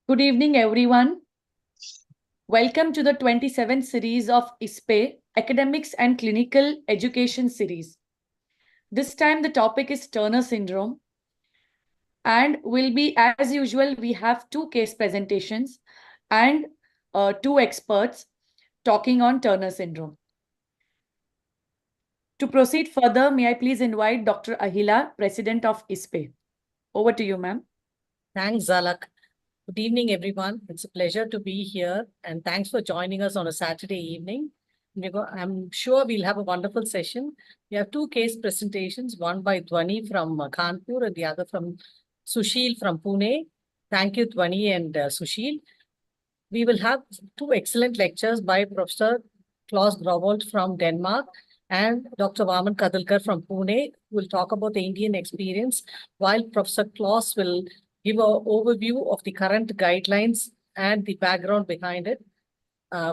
Good evening, everyone. Welcome to the 27th series of ISPAE, Academics and Clinical Education Series. This time the topic is Turner Syndrome. And will be, as usual, we have two case presentations and two experts talking on Turner Syndrome. To proceed further, may I please invite Dr. Ahila, President of ISPAE. Over to you, ma'am. Thanks, Zalak. Good evening, everyone. It's a pleasure to be here, and thanks for joining us on a Saturday evening. I'm sure we'll have a wonderful session. We have two case presentations, one by Dhwani from Kanpur and the other from Sushil from Pune. Thank you, Dhwani and Sushil. We will have two excellent lectures by Professor Klaus Grovold from Denmark and Dr. Vaman Kadalkar from Pune, who will talk about the Indian experience, while Professor Klaus will give an overview of the current guidelines and the background behind it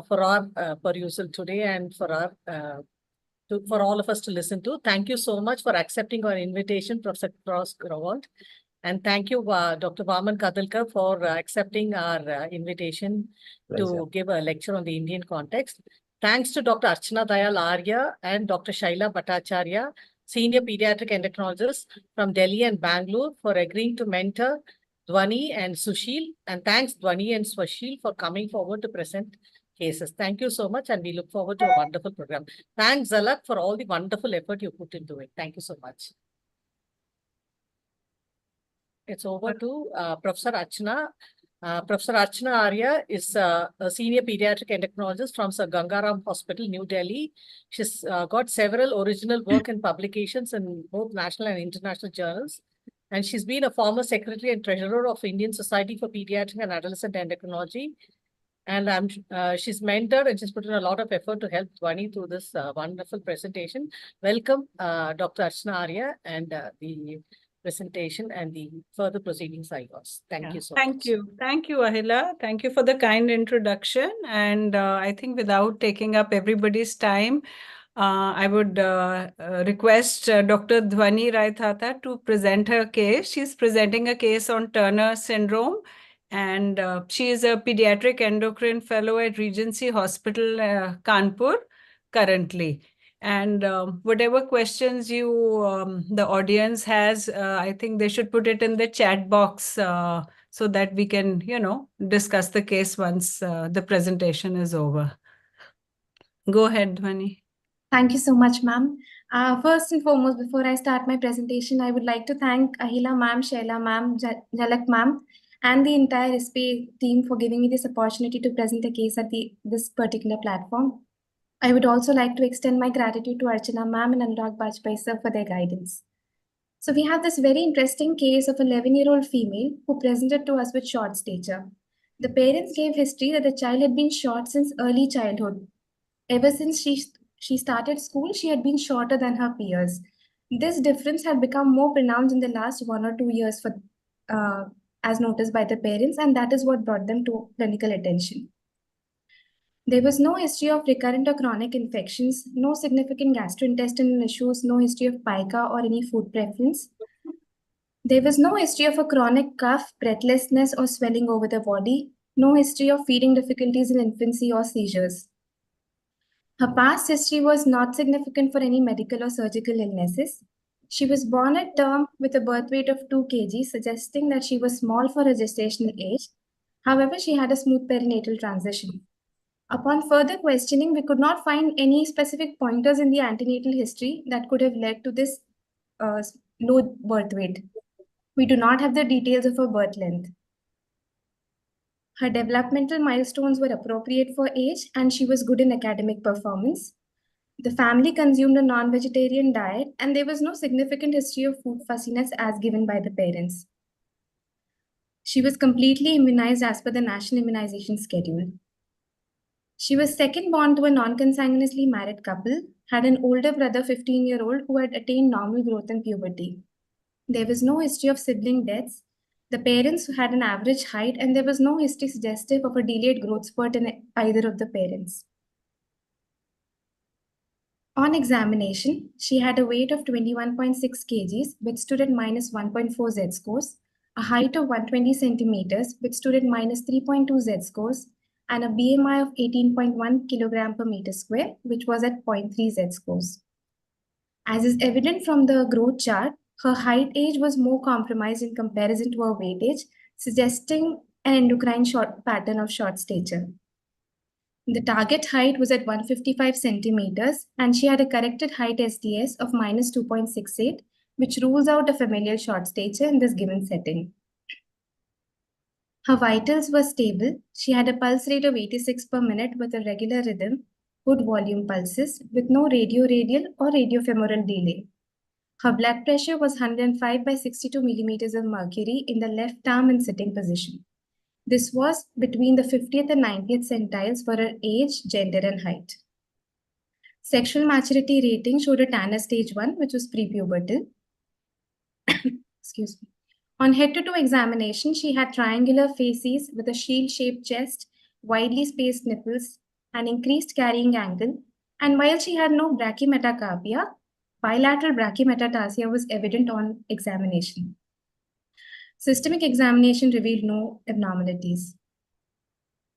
for our perusal today and for all of us to listen to. Thank you so much for accepting our invitation, Professor Klaus Grovold. And thank you, Dr. Vaman Kadalkar, for accepting our invitation to give a lecture on the Indian context. Thanks to Dr. Archana Dayal Arya and Dr. Shaila Bhattacharya, Senior Pediatric Endocrinologist from Delhi and Bangalore, for agreeing to mentor Dhwani and Sushil. And thanks, Dhwani and Sushil, for coming forward to present cases. Thank you so much, and we look forward to a wonderful program. Thanks, Zalak, for all the wonderful effort you put into it. Thank you so much. It's over to Professor Archana. Professor Archana Arya is a senior pediatric endocrinologist from Sir Gangaram Hospital, New Delhi. She's got several original work and publications in both national and international journals. And she's been a former secretary and treasurer of Indian Society for Pediatric and Adolescent Endocrinology. And she's mentored and she's put in a lot of effort to help Dhwani through this wonderful presentation. Welcome, Dr. Archana Arya, and the presentation and the further proceedings I was. Thank you so much. Thank you. Thank you, Ahila. Thank you for the kind introduction. And I think without taking up everybody's time, I would request Dr. Dhwani Raithata to present her case. She's presenting a case on Turner syndrome. And she is a pediatric endocrine fellow at Regency Hospital, Kanpur, currently. And whatever questions the audience has, I think they should put it in the chat box so that we can, discuss the case once the presentation is over. Go ahead, Dhwani. Thank you so much, ma'am. First and foremost, before I start my presentation, I would like to thank Ahila ma'am, Shaila ma'am, Jalak ma'am, and the entire ISPAE team for giving me this opportunity to present a case at this particular platform. I would also like to extend my gratitude to Archana ma'am and Anurag Bajpai sir for their guidance. So we have this very interesting case of an 11-year-old female who presented to us with short stature. The parents gave history that the child had been short since early childhood. Ever since she started school, she had been shorter than her peers. This difference had become more pronounced in the last 1 or 2 years as noticed by the parents, and that is what brought them to clinical attention. There was no history of recurrent or chronic infections, no significant gastrointestinal issues, no history of pica or any food preference. There was no history of a chronic cough, breathlessness, or swelling over the body, no history of feeding difficulties in infancy or seizures. Her past history was not significant for any medical or surgical illnesses. She was born at term with a birth weight of 2 kg, suggesting that she was small for her gestational age. However, she had a smooth perinatal transition. Upon further questioning, we could not find any specific pointers in the antenatal history that could have led to this low birth weight. We do not have the details of her birth length. Her developmental milestones were appropriate for age, and she was good in academic performance. The family consumed a non-vegetarian diet, and there was no significant history of food fussiness as given by the parents. She was completely immunized as per the national immunization schedule. She was second born to a non-consanguineously married couple, had an older brother, 15-year-old, who had attained normal growth in puberty. There was no history of sibling deaths. The parents had an average height, and there was no history suggestive of a delayed growth spurt in either of the parents. On examination, she had a weight of 21.6 kgs, which stood at -1.4 Z-scores. a height of 120 centimeters, which stood at minus 3.2 z-scores, and a BMI of 18.1 kilogram per meter square, which was at 0.3 z-scores. As is evident from the growth chart, her height age was more compromised in comparison to her weight age, suggesting an endocrine pattern of short stature. The target height was at 155 centimeters, and she had a corrected height SDS of minus 2.68, which rules out a familial short stature in this given setting. Her vitals were stable. She had a pulse rate of 86 per minute with a regular rhythm, good volume pulses, with no radioradial or radiofemoral delay. Her blood pressure was 105 by 62 millimeters of mercury in the left arm in sitting position. This was between the 50th and 90th centiles for her age, gender, and height. Sexual maturity rating showed a Tanner stage 1, which was prepubertal. Excuse me. On head-to-toe examination, she had triangular facies with a shield-shaped chest, widely spaced nipples, an increased carrying angle, and while she had no brachymetacarpia, bilateral brachymetatarsia was evident on examination. Systemic examination revealed no abnormalities.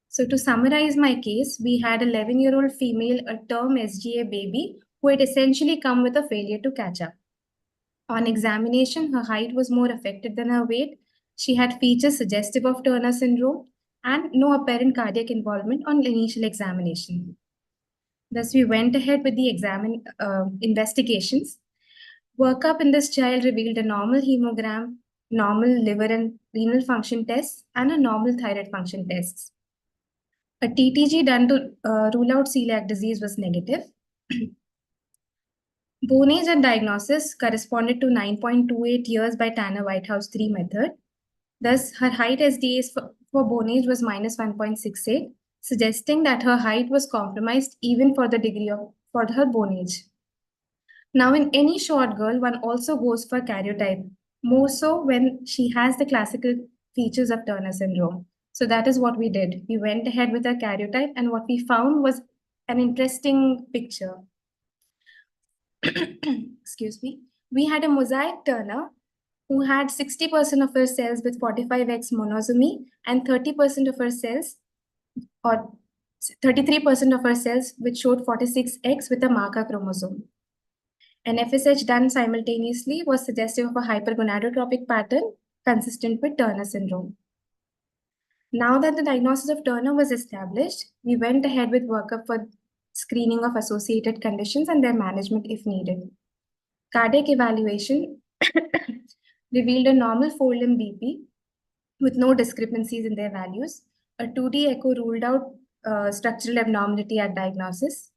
So to summarize my case, we had an 11-year-old female, a term SGA baby, who had essentially come with a failure to catch up. On examination, her height was more affected than her weight. She had features suggestive of Turner syndrome and no apparent cardiac involvement on initial examination. Thus, we went ahead with the investigations. Workup in this child revealed a normal hemogram, normal liver and renal function tests, and a normal thyroid function tests. A TTG done to rule out celiac disease was negative. Bone age at diagnosis corresponded to 9.28 years by Tanner Whitehouse 3 method. Thus, her height SDS for bone age was minus 1.68, suggesting that her height was compromised even for the degree of for her bone age. Now, in any short girl, one also goes for karyotype, more so when she has the classical features of Turner syndrome. So that is what we did. We went ahead with a karyotype, and what we found was an interesting picture. Excuse me. We had a mosaic Turner who had 60% of her cells with 45X monosomy and 30% of her cells, or 33% of her cells, which showed 46X with a marker chromosome. An FSH done simultaneously was suggestive of a hypergonadotropic pattern consistent with Turner syndrome. Now that the diagnosis of Turner was established, we went ahead with workup for screening of associated conditions and their management if needed. Cardiac evaluation revealed a normal forelimb BP with no discrepancies in their values. A 2D echo ruled out structural abnormality at diagnosis.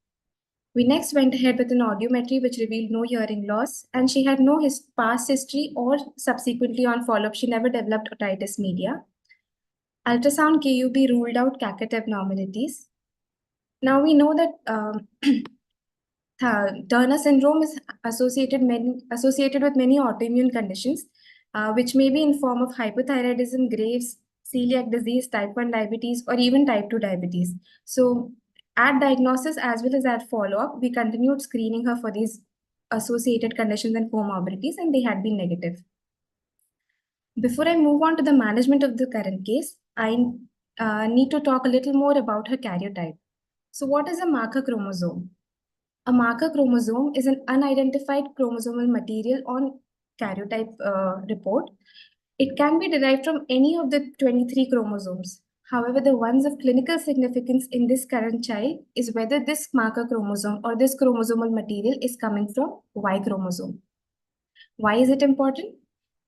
We next went ahead with an audiometry which revealed no hearing loss, and she had no past history or subsequently on follow-up, she never developed otitis media. Ultrasound KUB ruled out Cacket abnormalities. Now we know that Turner syndrome is associated with many autoimmune conditions, which may be in form of hypothyroidism, Graves, celiac disease, type 1 diabetes, or even type 2 diabetes. So at diagnosis as well as at follow-up, we continued screening her for these associated conditions and comorbidities, and they had been negative. Before I move on to the management of the current case, I need to talk a little more about her karyotype. So what is a marker chromosome? A marker chromosome is an unidentified chromosomal material on karyotype report. It can be derived from any of the 23 chromosomes. However, the ones of clinical significance in this current child is whether this marker chromosome or this chromosomal material is coming from Y chromosome. Why is it important?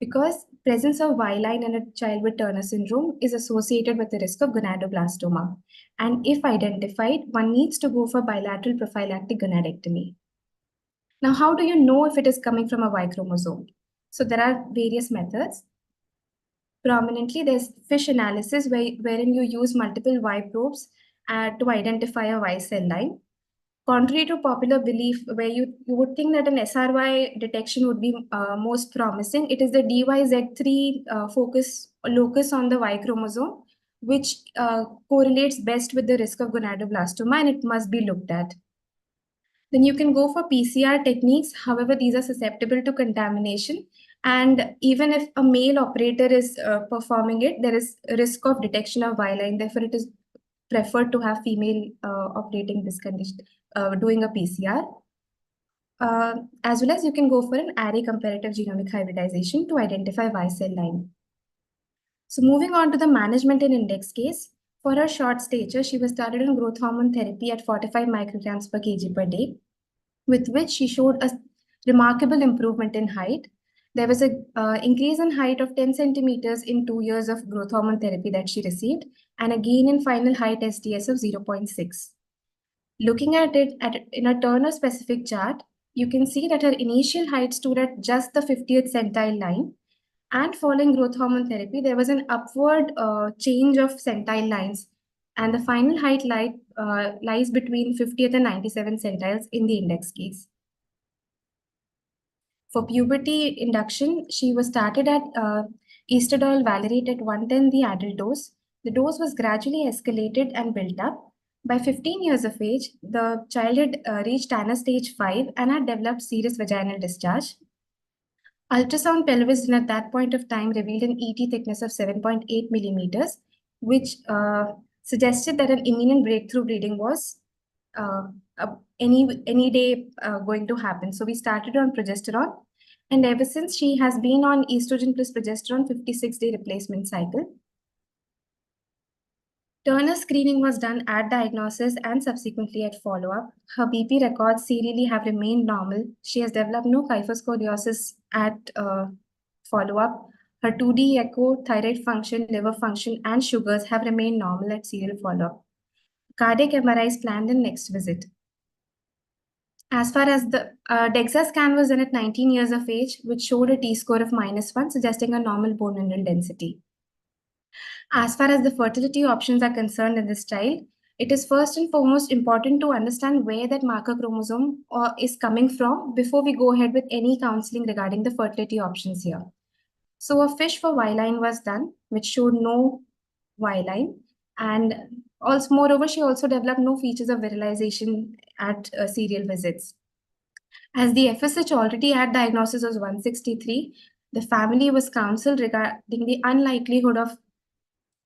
Because presence of Y line in a child with Turner syndrome is associated with the risk of gonadoblastoma. And if identified, one needs to go for bilateral prophylactic gonadectomy. Now, how do you know if it is coming from a Y chromosome? So there are various methods. Prominently, there's FISH analysis wherein you use multiple Y probes to identify a Y cell line. Contrary to popular belief, where you would think that an SRY detection would be most promising, it is the DYZ3 locus on the Y chromosome, which correlates best with the risk of gonadoblastoma, and it must be looked at. Then you can go for PCR techniques. However, these are susceptible to contamination, And even if a male operator is performing it, there is a risk of detection of Y-line. Therefore, it is preferred to have female operating this condition, doing a PCR. As well as you can go for an array comparative genomic hybridization to identify Y cell line. So moving on to the management and index case, for her short stature, she was started on growth hormone therapy at 45 micrograms per kg per day, with which she showed a remarkable improvement in height. There was an increase in height of 10 centimeters in 2 years of growth hormone therapy that she received, and a gain in final height SDS of 0.6. Looking at it in a Turner-specific chart, you can see that her initial height stood at just the 50th centile line, and following growth hormone therapy, there was an upward change of centile lines, and the final height lies between 50th and 97 centiles in the index case. For puberty induction, she was started at estradiol valerate at 110 the adult dose. The dose was gradually escalated and built up. By 15 years of age, the child had reached Tanner stage 5 and had developed serous vaginal discharge. Ultrasound pelvis at that point of time revealed an ET thickness of 7.8 millimeters, which suggested that an imminent breakthrough bleeding was any day going to happen. So we started on progesterone, and ever since she has been on estrogen plus progesterone 56-day replacement cycle. Turner screening was done at diagnosis and subsequently at follow-up. Her BP records serially have remained normal. She has developed no kyphoscoliosis at follow-up. Her 2D echo, thyroid function, liver function, and sugars have remained normal at serial follow-up. Cardiac MRI is planned in next visit. As far as the DEXA scan was done at 19 years of age, which showed a T-score of -1, suggesting a normal bone mineral density. As far as the fertility options are concerned in this child, it is first and foremost important to understand where that marker chromosome is coming from before we go ahead with any counseling regarding the fertility options here. So a FISH for Y-line was done, which showed no Y-line. And also, moreover, she also developed no features of virilization at serial visits. As the FSH already had diagnosis was 163, the family was counseled regarding the unlikelihood of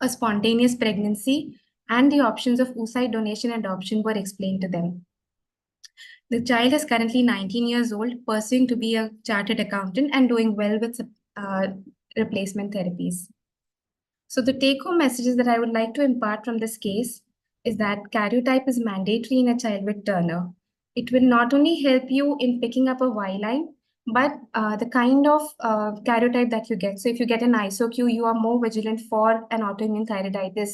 a spontaneous pregnancy, and the options of oocyte donation and adoption were explained to them. The child is currently 19 years old, pursuing to be a chartered accountant and doing well with replacement therapies. So the take-home messages that I would like to impart from this case is that karyotype is mandatory in a child with Turner. It will not only help you in picking up a Y-line, but the kind of karyotype that you get. So if you get an ISOQ, you are more vigilant for an autoimmune thyroiditis.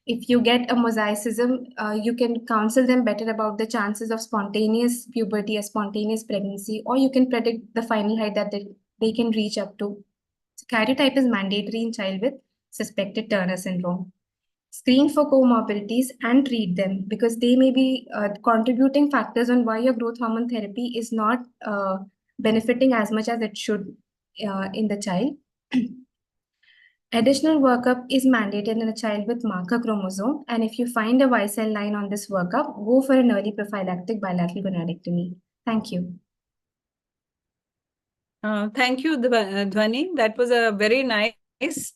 If you get a mosaicism, you can counsel them better about the chances of spontaneous puberty, a spontaneous pregnancy, or you can predict the final height that they can reach up to. So karyotype is mandatory in child with suspected Turner syndrome. Screen for comorbidities and treat them because they may be contributing factors on why your growth hormone therapy is not benefiting as much as it should in the child. Additional workup is mandated in a child with marker chromosome, and if you find a Y cell line on this workup, go for an early prophylactic bilateral gonadectomy. Thank you. Thank you, Dhwani. That was a very nice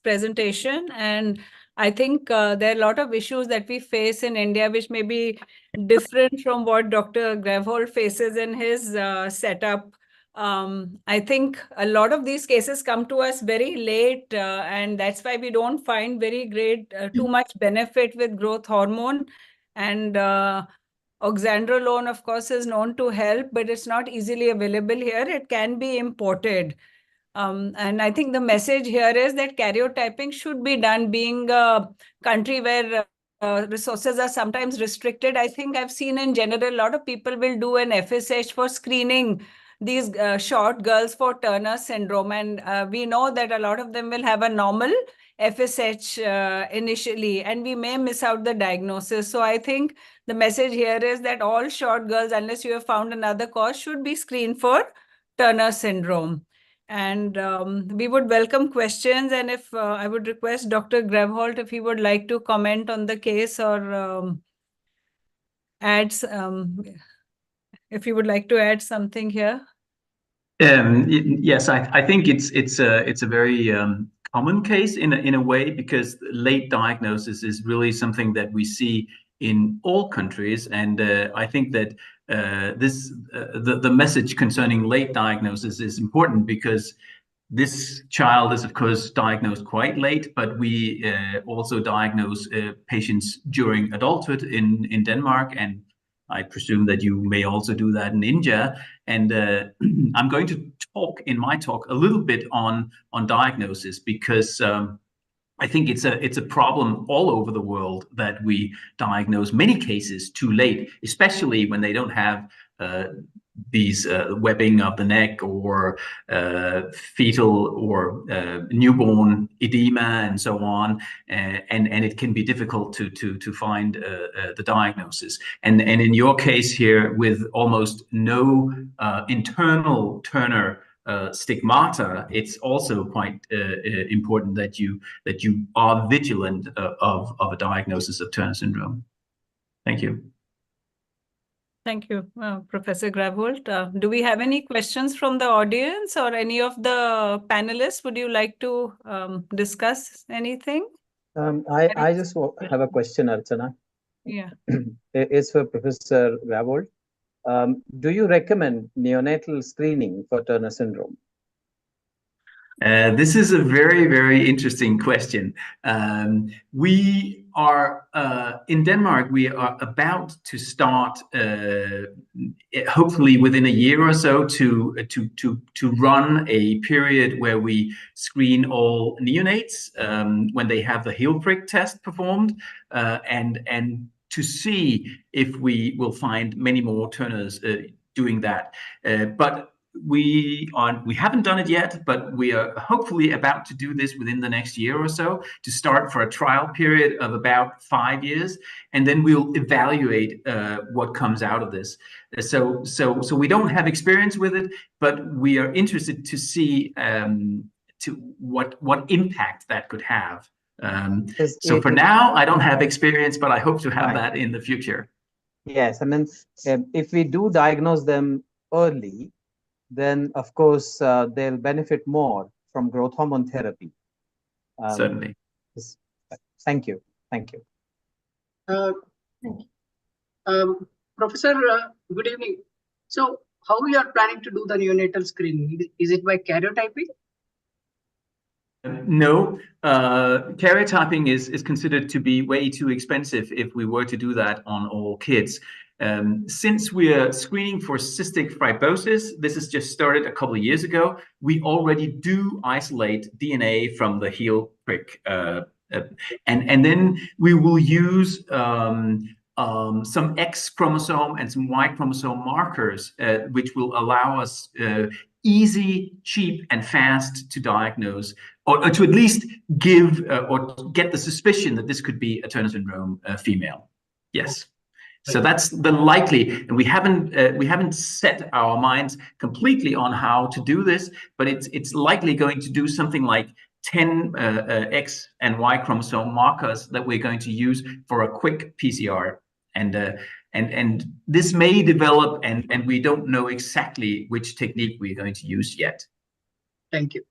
presentation, and I think there are a lot of issues that we face in India which may be different from what Dr. Grevhold faces in his setup. I think a lot of these cases come to us very late, and that's why we don't find very great, too much benefit with growth hormone. And oxandrolone, of course, is known to help, but it's not easily available here. It can be imported. And I think the message here is that karyotyping should be done, being a country where resources are sometimes restricted. I think I've seen in general, a lot of people will do an FSH for screening these short girls for Turner syndrome. And we know that a lot of them will have a normal FSH initially, and we may miss out the diagnosis. So I think the message here is that all short girls, unless you have found another cause, should be screened for Turner syndrome. And we would welcome questions. And if I would request Dr. Grevhold if he would like to comment on the case or add, if you would like to add something here. Yes, I think it's a very common case in a way, because late diagnosis is really something that we see in all countries, and I think that the message concerning late diagnosis is important, because this child is, of course, diagnosed quite late, but we also diagnose patients during adulthood in Denmark, and I presume that you may also do that in India. And I'm going to talk in my talk a little bit on diagnosis, because I think it's a problem all over the world that we diagnose many cases too late, especially when they don't have these webbing of the neck, or fetal or newborn edema, and so on, and it can be difficult to find the diagnosis. And in your case here, with almost no internal Turner stigmata, it's also quite important that you are vigilant of a diagnosis of Turner syndrome. Thank you. Thank you, Professor Gravold. Do we have any questions from the audience, or any of the panelists? Would you like to discuss anything? I just have a question, Archana. Yeah. It's for Professor Gravold. Do you recommend neonatal screening for Turner syndrome? This is a very, very interesting question. We are in Denmark. We are about to start, hopefully within a year or so, to run a period where we screen all neonates when they have the heel prick test performed, and to see if we will find many more Turners doing that. But we haven't done it yet, but we are hopefully about to do this within the next year or so, to start for a trial period of about 5 years, and then we'll evaluate what comes out of this. So we don't have experience with it, but we are interested to see what impact that could have. So for now, I don't have experience, but I hope to have that in the future. Yes, I mean, if we do diagnose them early, then of course they'll benefit more from growth hormone therapy. Certainly. Thank you. Thank you. Professor, good evening. So how we are planning to do the neonatal screening? Is it by karyotyping? No, karyotyping is considered to be way too expensive if we were to do that on all kids. Since we're screening for cystic fibrosis, this has just started a couple of years ago, we already do isolate DNA from the heel prick. And then we will use some X chromosome and some Y chromosome markers, which will allow us easy, cheap, and fast to diagnose, or to at least give or get the suspicion that this could be a Turner syndrome female. Yes. So that's the likely, and we haven't set our minds completely on how to do this, but it's likely going to do something like 10 X and Y chromosome markers that we're going to use for a quick PCR, and this may develop, and we don't know exactly which technique we're going to use yet. Thank you.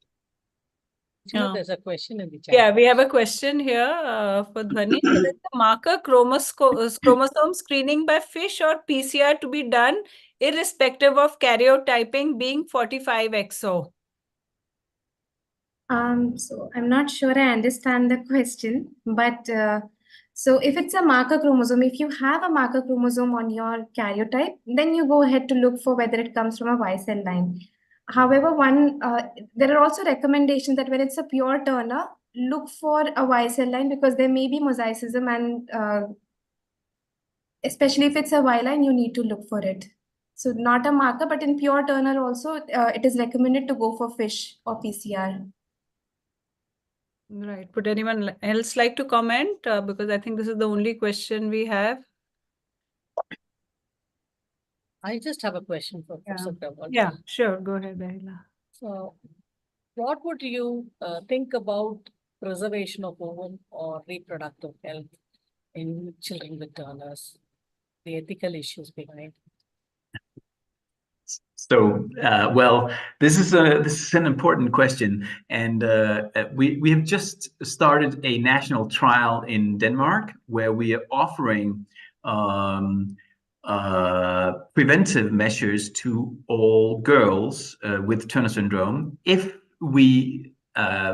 There's a question in the chat. Yeah, we have a question here for Dhwani. Is the marker chromosome screening by FISH or PCR to be done irrespective of karyotyping being 45XO? So I'm not sure I understand the question, but so if it's a marker chromosome, if you have a marker chromosome on your karyotype, then you go ahead to look for whether it comes from a Y cell line. However, there are also recommendations that when it's a pure Turner, look for a Y cell line, because there may be mosaicism, and especially if it's a Y line, you need to look for it. So not a marker, but in pure Turner also, it is recommended to go for FISH or PCR. Right. Would anyone else like to comment? Because I think this is the only question we have. I just have a question for Professor Gravold. Yeah, sure. Go ahead, Ahila. So, what would you think about preservation of ovum or reproductive health in children with Turners? The ethical issues behind. So, well, this is an important question, and we have just started a national trial in Denmark where we are offering preventive measures to all girls with Turner syndrome if we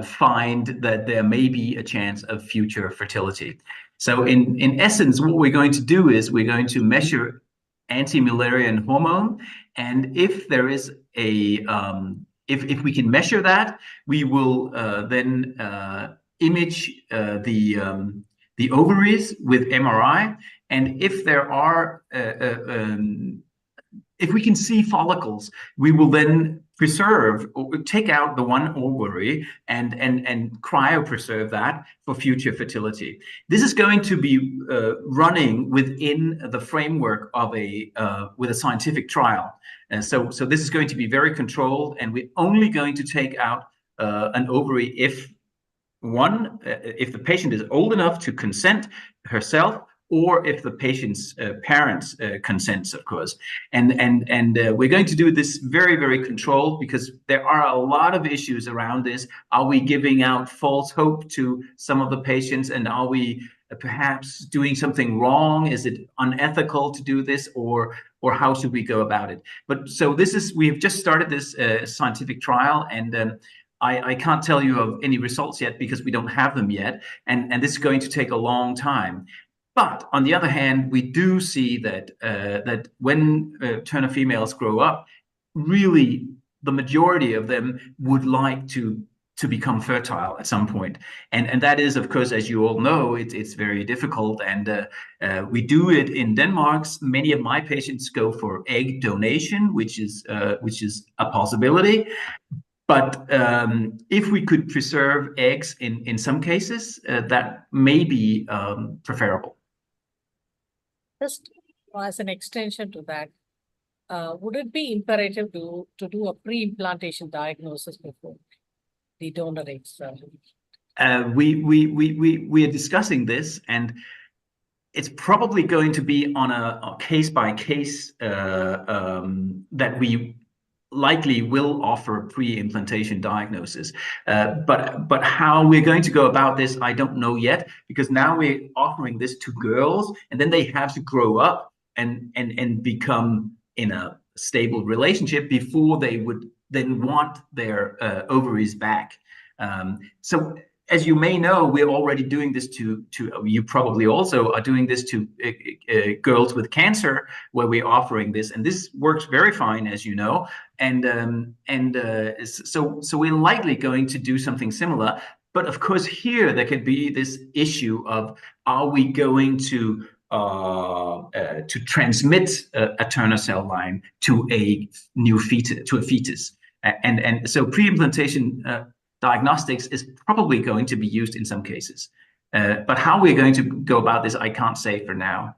find that there may be a chance of future fertility. So, in essence, what we're going to do is we're going to measure anti-Müllerian hormone. And if there is a, if we can measure that, we will then image the ovaries with MRI. And if there are, if we can see follicles, we will then preserve or take out the one ovary and cryopreserve that for future fertility. This is going to be running within the framework of with a scientific trial. So this is going to be very controlled, and we're only going to take out an ovary if the patient is old enough to consent herself, or if the patient's parents consents, of course. And we're going to do this very, very controlled, because there are a lot of issues around this. Are we giving out false hope to some of the patients? And are we perhaps doing something wrong? Is it unethical to do this, or how should we go about it? But so we have just started this scientific trial, and I can't tell you of any results yet because we don't have them yet. And this is going to take a long time. But on the other hand, we do see that that when Turner females grow up, really the majority of them would like to become fertile at some point. And that is, of course, as you all know, it's very difficult. And we do it in Denmark. Many of my patients go for egg donation, which is a possibility. But if we could preserve eggs in some cases, that may be preferable. Just as an extension to that, would it be imperative to do a pre-implantation diagnosis before the donor eggs? We are discussing this, and it's probably going to be on a case-by-case that we likely will offer a pre-implantation diagnosis. But how we're going to go about this, I don't know yet, because now we're offering this to girls, and then they have to grow up and become in a stable relationship before they would then want their ovaries back. So as you may know, we're already doing this to you probably also are doing this to girls with cancer, where we're offering this, and this works very fine, as you know. So we're likely going to do something similar. But of course, here there could be this issue of, are we going to transmit a Turner cell line to a new fetus, and so pre-implantation diagnostics is probably going to be used in some cases. But how we're going to go about this, I can't say for now.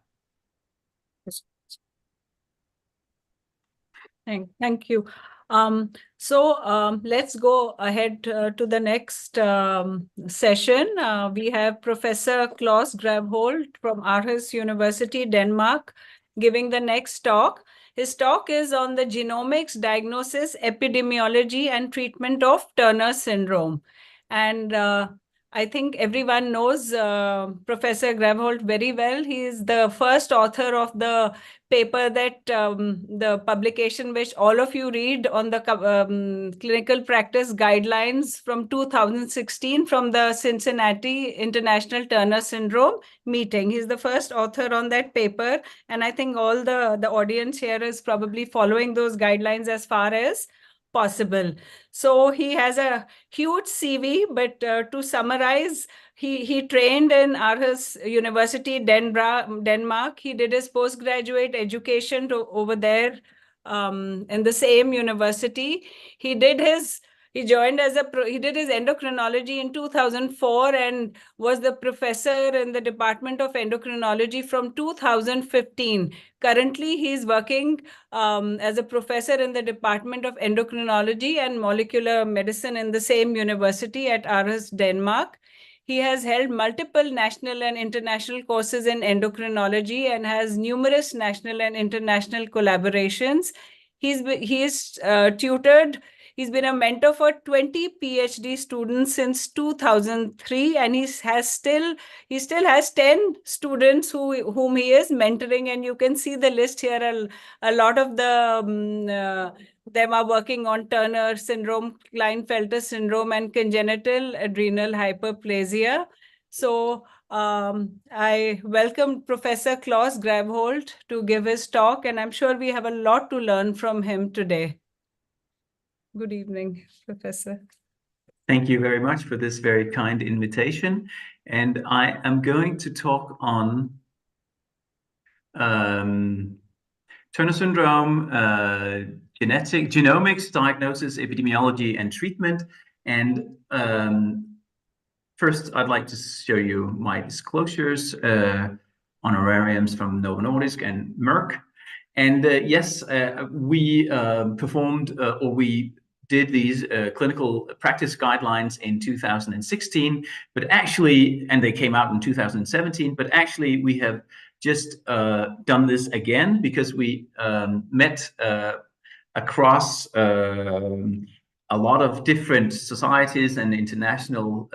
Thank you. Let's go ahead to the next session. We have Professor Claus Grabholt from Aarhus University, Denmark, giving the next talk. His talk is on the genomics, diagnosis, epidemiology, and treatment of Turner syndrome. And I think everyone knows Professor Grabholt very well. He is the first author of the paper that the publication which all of you read on the clinical practice guidelines from 2016 from the Cincinnati International Turner Syndrome meeting. He's the first author on that paper. And I think all the audience here is probably following those guidelines as far as possible. So he has a huge CV, but to summarize, he trained in Aarhus University, Denmark. He did his postgraduate education over there in the same university. He did his endocrinology in 2004 and was the professor in the Department of Endocrinology from 2015. Currently, he is working as a professor in the Department of Endocrinology and Molecular Medicine in the same university at Aarhus, Denmark. He has held multiple national and international courses in endocrinology and has numerous national and international collaborations. He's tutored. He's been a mentor for 20 PhD students since 2003, and he still has 10 students whom he is mentoring. And you can see the list here. A lot of them are working on Turner syndrome, Klinefelter syndrome, and congenital adrenal hyperplasia. So I welcome Professor Klaus Grabholt to give his talk, and I'm sure we have a lot to learn from him today. Good evening, Professor. Thank you very much for this very kind invitation. And I am going to talk on Turner syndrome, genomics, diagnosis, epidemiology, and treatment. And first, I'd like to show you my disclosures, honorariums from Novo Nordisk and Merck. And yes, we performed or we did these clinical practice guidelines in 2016, but actually, and they came out in 2017, but actually we have just done this again because we met across a lot of different societies and international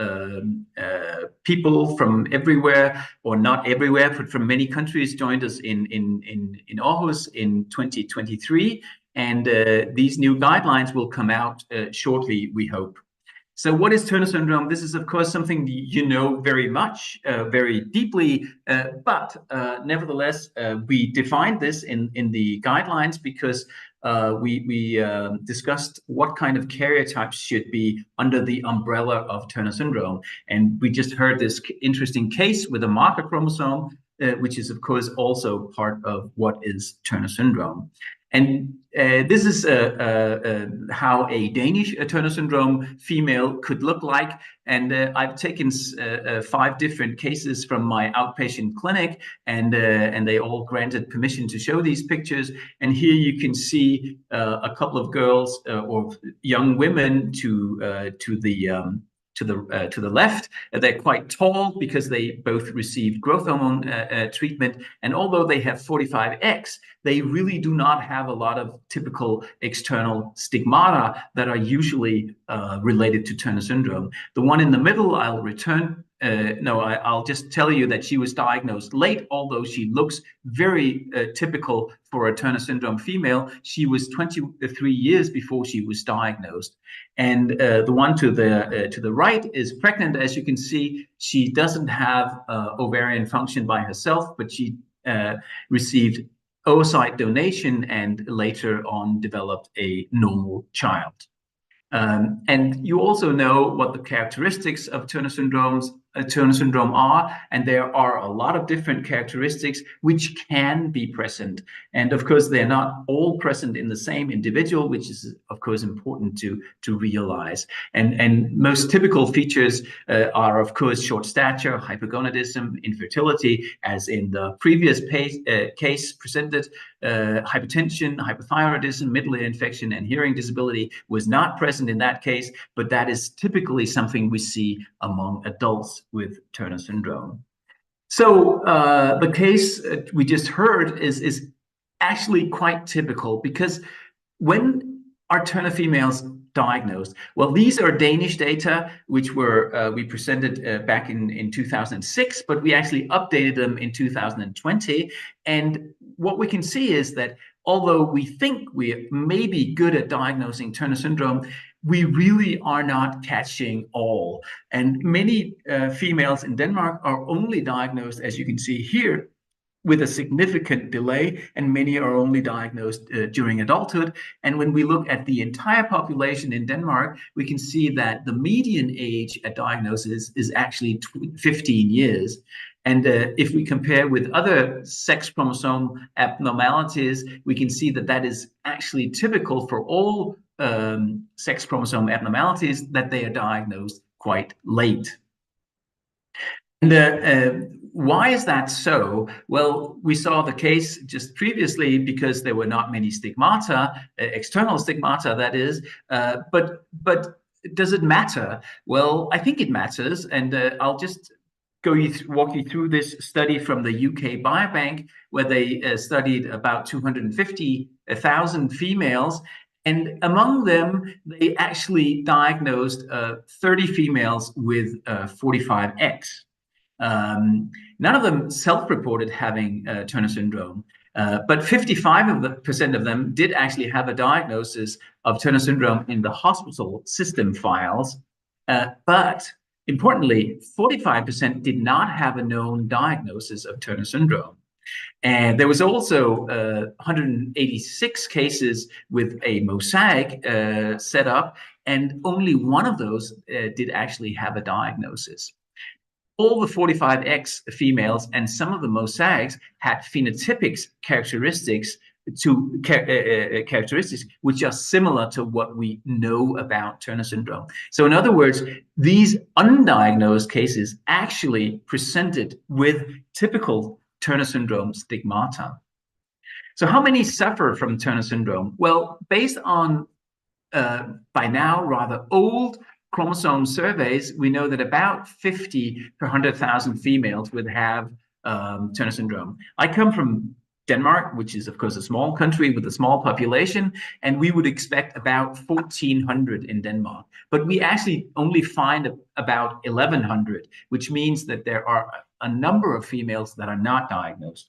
people from everywhere, or not everywhere, but from many countries joined us in Aarhus in 2023. And these new guidelines will come out shortly, we hope. So what is Turner syndrome? This is, of course, something you know very much, very deeply, but nevertheless, we defined this in the guidelines because we discussed what kind of karyotypes should be under the umbrella of Turner syndrome. And we just heard this interesting case with a marker chromosome, which is, of course, also part of what is Turner syndrome. And this is how a Danish Turner syndrome female could look like. And I've taken 5 different cases from my outpatient clinic, and they all granted permission to show these pictures. And here you can see a couple of girls or young women to the left. They're quite tall because they both received growth hormone treatment. And although they have 45X, they really do not have a lot of typical external stigmata that are usually related to Turner syndrome. The one in the middle, I'll return. I'll just tell you that she was diagnosed late, although she looks very typical for a Turner syndrome female. She was 23 years before she was diagnosed. And the one to the right is pregnant. As you can see, she doesn't have ovarian function by herself, but she received oocyte donation and later on developed a normal child. And you also know what the characteristics of Turner syndrome are, and there are a lot of different characteristics which can be present. And of course, they're not all present in the same individual, which is of course important to realize. And most typical features are of course short stature, hypogonadism, infertility, as in the previous case presented. Hypertension, hypothyroidism, middle ear infection, and hearing disability was not present in that case, but that is typically something we see among adults with Turner syndrome. So the case we just heard is actually quite typical, because when are Turner females diagnosed? Well, these are Danish data, which were we presented back in 2006, but we actually updated them in 2020. And what we can see is that although we think we may be good at diagnosing Turner syndrome, we really are not catching all. And many females in Denmark are only diagnosed, as you can see here, with a significant delay, and many are only diagnosed during adulthood. And when we look at the entire population in Denmark, we can see that the median age at diagnosis is actually 15 years. And if we compare with other sex chromosome abnormalities, we can see that that is actually typical for all sex chromosome abnormalities, that they are diagnosed quite late. And why is that so? Well, we saw the case just previously because there were not many stigmata, external stigmata, that is. But does it matter? Well, I think it matters, and I'll just walk you through this study from the UK Biobank, where they studied about 250,000 females. And among them, they actually diagnosed 30 females with 45X. None of them self-reported having Turner syndrome, but 55% of them did actually have a diagnosis of Turner syndrome in the hospital system files. But importantly, 45% did not have a known diagnosis of Turner syndrome. And there was also 186 cases with a mosaic set up, and only one of those did actually have a diagnosis. All the 45X females and some of the mosaics had phenotypic characteristics which are similar to what we know about Turner syndrome. So in other words, these undiagnosed cases actually presented with typical Turner syndrome stigmata. So how many suffer from Turner syndrome? Well, based on by now rather old chromosome surveys, we know that about 50 per 100,000 females would have Turner syndrome. I come from Denmark, which is of course a small country with a small population, and we would expect about 1,400 in Denmark. But we actually only find about 1,100, which means that there are a number of females that are not diagnosed.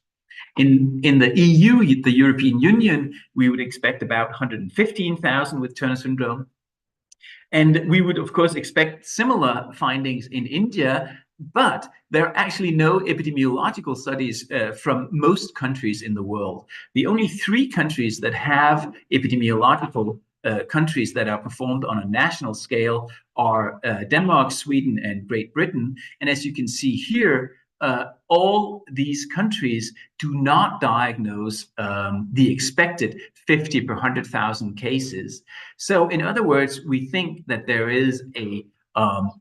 In the EU, the European Union, we would expect about 115,000 with Turner syndrome. And we would, of course, expect similar findings in India, but there are actually no epidemiological studies from most countries in the world. The only 3 countries that have epidemiological countries that are performed on a national scale are Denmark, Sweden, and Great Britain. And as you can see here, all these countries do not diagnose the expected 50 per 100,000 cases. So in other words, we think that there is a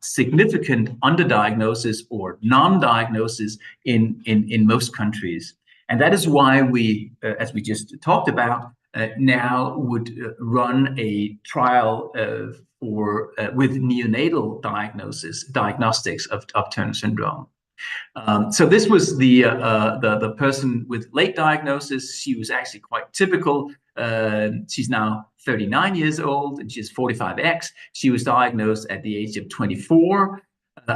significant underdiagnosis or non-diagnosis in most countries. And that is why we, as we just talked about, now would run a trial with neonatal diagnostics of Turner syndrome. So this was the person with late diagnosis. She was actually quite typical. She's now 39 years old and she's 45X. She was diagnosed at the age of 24.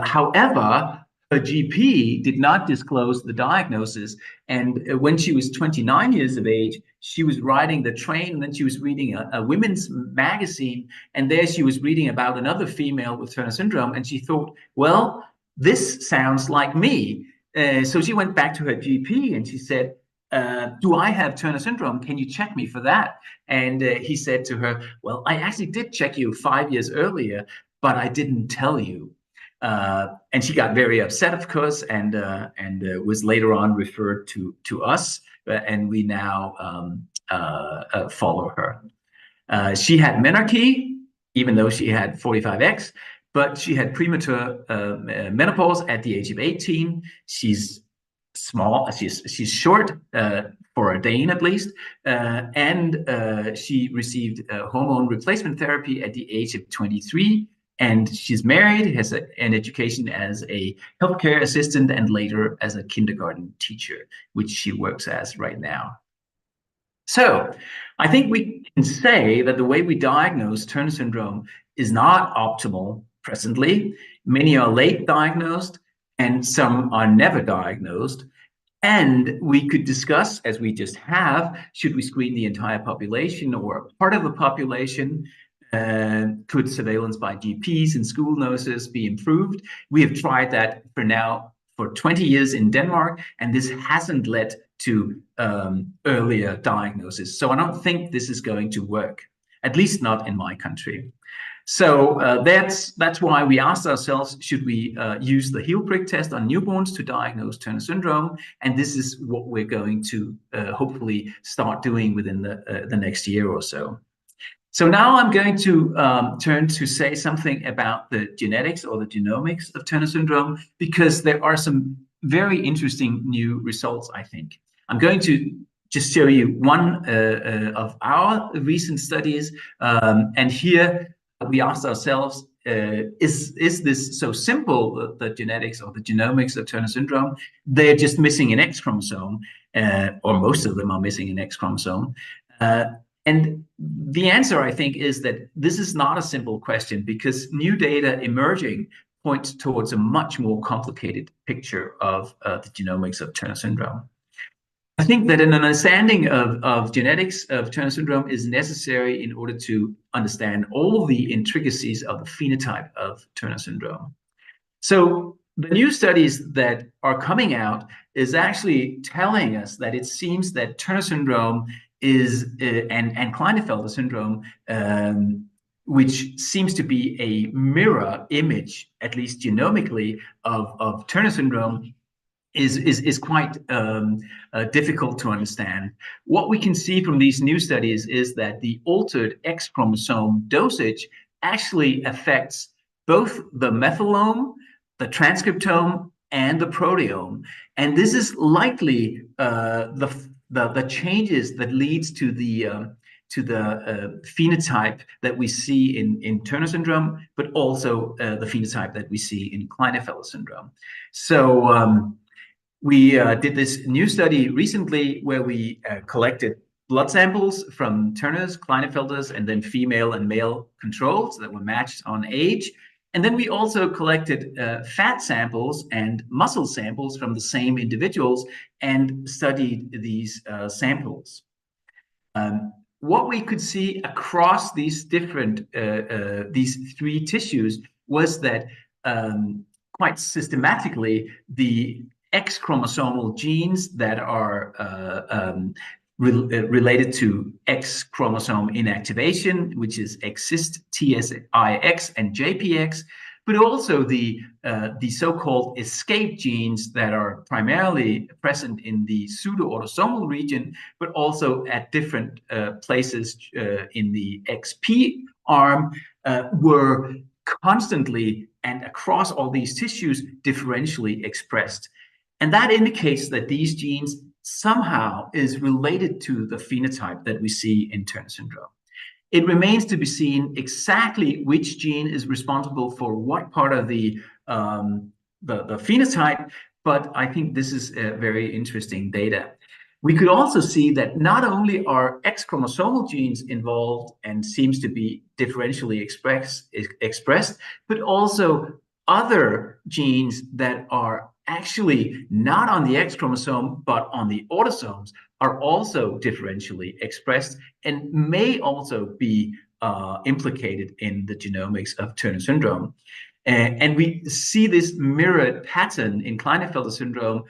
However, her GP did not disclose the diagnosis. And when she was 29 years of age, she was riding the train, and then she was reading a women's magazine. And there she was reading about another female with Turner syndrome. And she thought, well, this sounds like me. So she went back to her GP and she said, do I have Turner syndrome? Can you check me for that? And he said to her, well, I actually did check you 5 years earlier, but I didn't tell you. And she got very upset, of course, and was later on referred to us, and we now follow her. She had menarche, even though she had 45X, but she had premature menopause at the age of 18. She's small, she's short for a Dane at least, and she received hormone replacement therapy at the age of 23. And she's married, has an education as a healthcare assistant, and later as a kindergarten teacher, which she works as right now. So I think we can say that the way we diagnose Turner syndrome is not optimal presently. Many are late diagnosed and some are never diagnosed. And we could discuss, as we just have, should we screen the entire population or a part of the population? Could surveillance by GPs and school nurses be improved? We have tried that for 20 years in Denmark, and this hasn't led to earlier diagnosis. So I don't think this is going to work, at least not in my country. So that's why we asked ourselves, should we use the heel prick test on newborns to diagnose Turner syndrome? And this is what we're going to hopefully start doing within the next year or so. So now I'm going to turn to say something about the genetics or the genomics of Turner syndrome, because there are some very interesting new results, I think. I'm going to just show you one of our recent studies. And here we asked ourselves, is this so simple, the genetics or the genomics of Turner syndrome? They're just missing an X chromosome, or most of them are missing an X chromosome. And the answer, I think, is that this is not a simple question, because new data emerging points towards a much more complicated picture of the genomics of Turner syndrome. I think that an understanding of genetics of Turner syndrome is necessary in order to understand all the intricacies of the phenotype of Turner syndrome. So the new studies that are coming out is actually telling us that it seems that Turner syndrome is, and Klinefelter syndrome, which seems to be a mirror image, at least genomically, of Turner syndrome, is quite difficult to understand. What we can see from these new studies is that the altered X chromosome dosage actually affects both the methylome, the transcriptome, and the proteome. And this is likely the changes that leads to the phenotype that we see in Turner syndrome, but also the phenotype that we see in Klinefelter syndrome. So we did this new study recently where we collected blood samples from Turner's, Klinefelter's, and then female and male controls that were matched on age. And then we also collected fat samples and muscle samples from the same individuals and studied these samples. What we could see across these different, these three tissues was that quite systematically, the X chromosomal genes that are related to X chromosome inactivation, which is XIST, TSIX, and JPX, but also the so-called escape genes that are primarily present in the pseudo-autosomal region, but also at different places in the XP arm, were constantly and across all these tissues differentially expressed. And that indicates that these genes somehow is related to the phenotype that we see in Turner syndrome. It remains to be seen exactly which gene is responsible for what part of the phenotype, but I think this is very interesting data. We could also see that not only are X chromosomal genes involved and seems to be differentially expressed, but also other genes that are actually not on the X chromosome, but on the autosomes are also differentially expressed and may also be implicated in the genomics of Turner syndrome. And we see this mirrored pattern in Klinefelter syndrome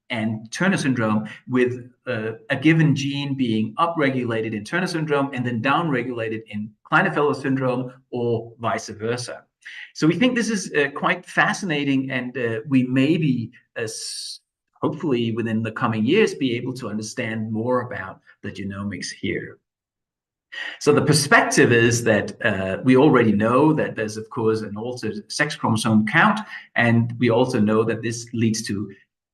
and Turner syndrome, with a given gene being upregulated in Turner syndrome and then downregulated in Klinefelter syndrome, or vice versa. So we think this is quite fascinating, and we may be, hopefully within the coming years, be able to understand more about the genomics here. So the perspective is that we already know that there's, of course, an altered sex chromosome count, and we also know that this leads to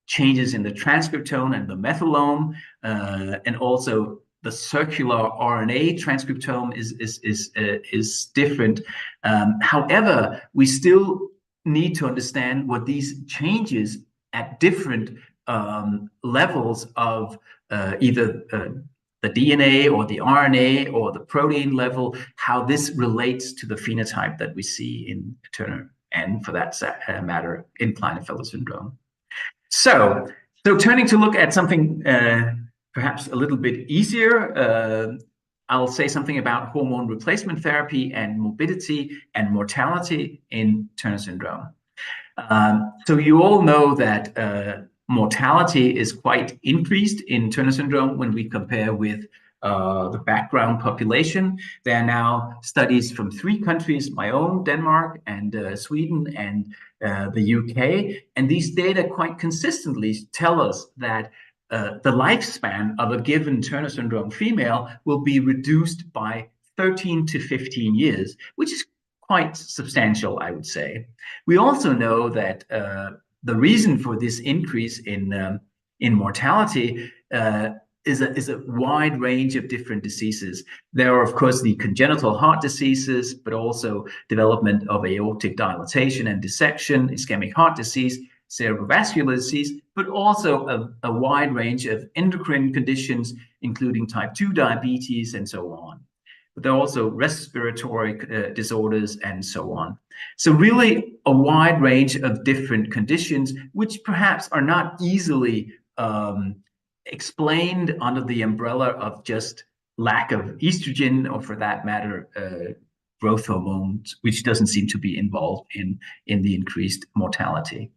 changes in the transcriptome and the methylome, and also the circular RNA transcriptome is different. However, we still need to understand what these changes at different levels of either the DNA or the RNA or the protein level, how this relates to the phenotype that we see in Turner, and for that matter, in Klinefelter syndrome. So turning to look at something perhaps a little bit easier, I'll say something about hormone replacement therapy and morbidity and mortality in Turner syndrome. So you all know that mortality is quite increased in Turner syndrome when we compare with the background population. There are now studies from 3 countries, my own, Denmark, and Sweden, and the UK. And these data quite consistently tell us that the lifespan of a given Turner syndrome female will be reduced by 13 to 15 years, which is quite substantial, I would say. We also know that the reason for this increase in mortality is a wide range of different diseases. There are, of course, the congenital heart diseases, but also development of aortic dilatation and dissection, ischemic heart disease, cerebrovascular disease, but also a wide range of endocrine conditions, including type 2 diabetes and so on. But there are also respiratory disorders and so on. So really a wide range of different conditions, which perhaps are not easily explained under the umbrella of just lack of estrogen, or for that matter, growth hormones, which doesn't seem to be involved in the increased mortality.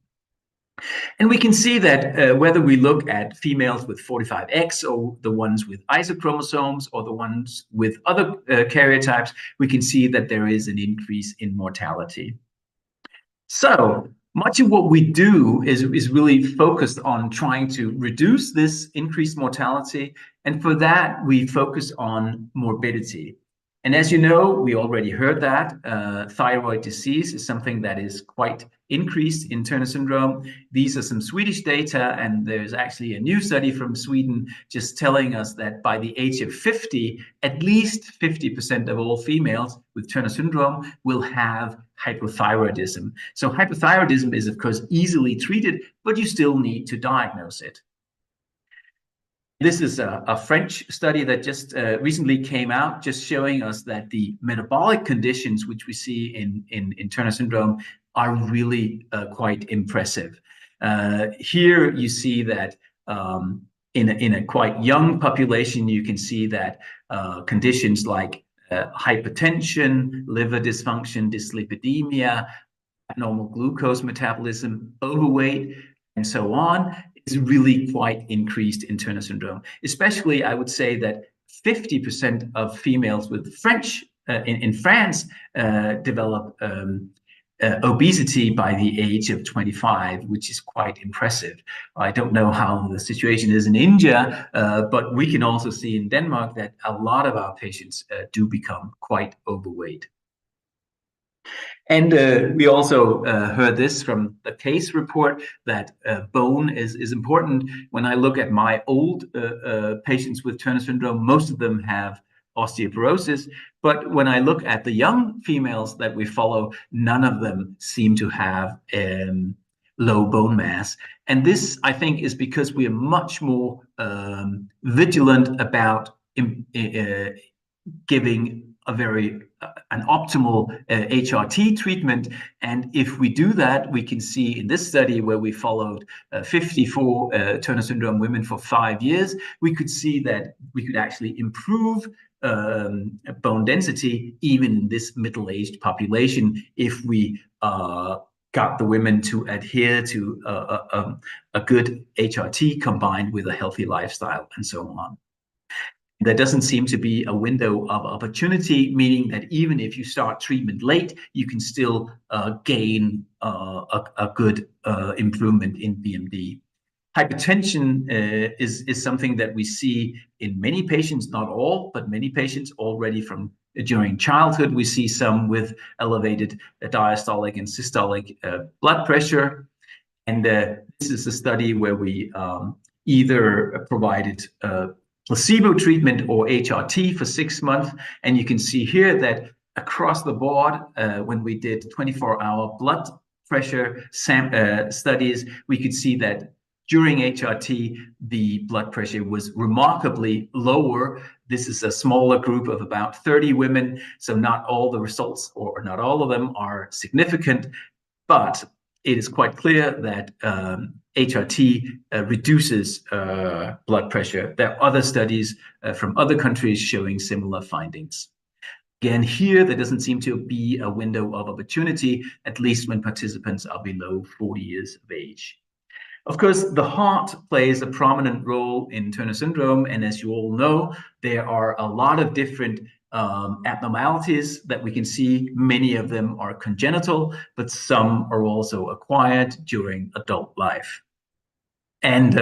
And we can see that whether we look at females with 45X or the ones with isochromosomes or the ones with other karyotypes, we can see that there is an increase in mortality. So much of what we do is really focused on trying to reduce this increased mortality. And for that, we focus on morbidity. And as you know, we already heard that thyroid disease is something that is quite increased in Turner syndrome. These are some Swedish data, and there's actually a new study from Sweden just telling us that by the age of 50, at least 50% of all females with Turner syndrome will have hypothyroidism. So hypothyroidism is, of course, easily treated, but you still need to diagnose it. This is a French study that just recently came out, just showing us that the metabolic conditions which we see in Turner syndrome are really quite impressive. Here you see that in a quite young population, you can see that conditions like hypertension, liver dysfunction, dyslipidemia, abnormal glucose metabolism, overweight, and so on, is really quite increased in Turner syndrome. Especially, I would say that 50% of females with French in France develop obesity by the age of 25, which is quite impressive. I don't know how the situation is in India, but we can also see in Denmark that a lot of our patients do become quite overweight. And we also heard this from the case report that bone is important. When I look at my old patients with Turner syndrome, most of them have osteoporosis. But when I look at the young females that we follow, none of them seem to have low bone mass. And this, I think, is because we are much more vigilant about giving an optimal HRT treatment. And if we do that, we can see in this study where we followed 54 Turner syndrome women for 5 years, we could see that we could actually improve bone density even in this middle-aged population if we got the women to adhere to a good HRT combined with a healthy lifestyle and so on. There doesn't seem to be a window of opportunity, meaning that even if you start treatment late, you can still gain a good improvement in BMD. Hypertension is something that we see in many patients, not all, but many patients already from during childhood. We see some with elevated diastolic and systolic blood pressure. And this is a study where we either provided placebo treatment or HRT for 6 months. And you can see here that across the board, when we did 24-hour blood pressure studies, we could see that during HRT, the blood pressure was remarkably lower. This is a smaller group of about 30 women, so not all the results, or not all of them, are significant, but it is quite clear that HRT reduces blood pressure. There are other studies from other countries showing similar findings. Again, here, there doesn't seem to be a window of opportunity, at least when participants are below 40 years of age. Of course, the heart plays a prominent role in Turner syndrome, and as you all know, there are a lot of different abnormalities that we can see. Many of them are congenital, but some are also acquired during adult life. And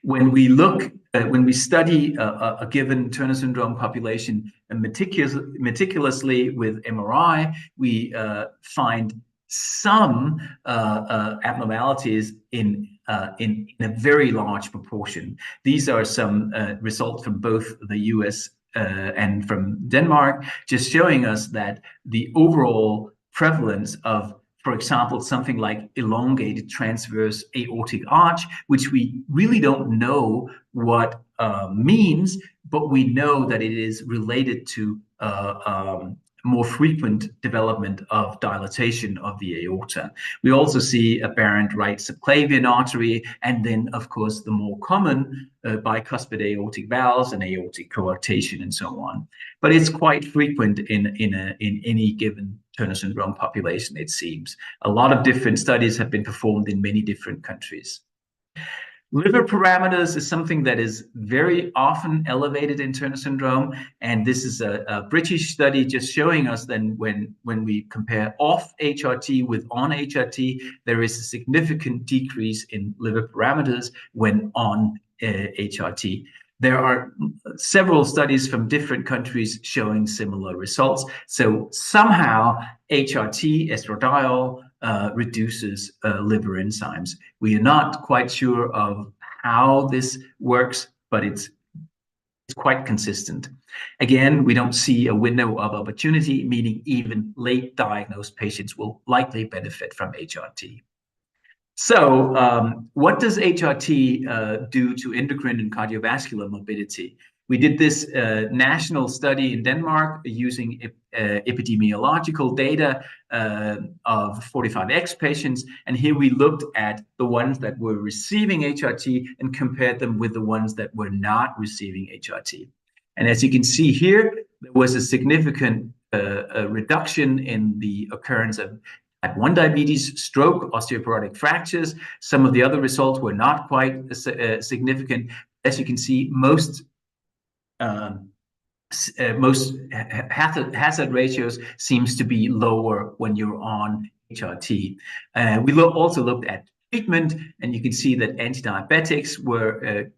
when we study a given Turner syndrome population meticulously with MRI, we find some abnormalities in a very large proportion. These are some results from both the US and from Denmark, just showing us that the overall prevalence of, for example, something like elongated transverse aortic arch, which we really don't know what means, but we know that it is related to more frequent development of dilatation of the aorta. We also see apparent right subclavian artery, and then, of course, the more common bicuspid aortic valves and aortic coarctation and so on. But it's quite frequent in any given Turner syndrome population, it seems. A lot of different studies have been performed in many different countries. Liver parameters is something that is very often elevated in Turner syndrome, and this is a British study just showing us then when we compare off HRT with on HRT, there is a significant decrease in liver parameters when on HRT. There are several studies from different countries showing similar results. So somehow HRT, estradiol, reduces liver enzymes. We are not quite sure of how this works, but it's quite consistent. Again, we don't see a window of opportunity, meaning even late diagnosed patients will likely benefit from HRT. So what does HRT do to endocrine and cardiovascular morbidity? We did this national study in Denmark using epidemiological data of 45X patients. And here we looked at the ones that were receiving HRT and compared them with the ones that were not receiving HRT. And as you can see here, there was a significant reduction in the occurrence of type 1 diabetes, stroke, osteoporotic fractures. Some of the other results were not quite significant. As you can see, most hazard ratios seems to be lower when you're on HRT. We also looked at treatment, and you can see that antidiabetics were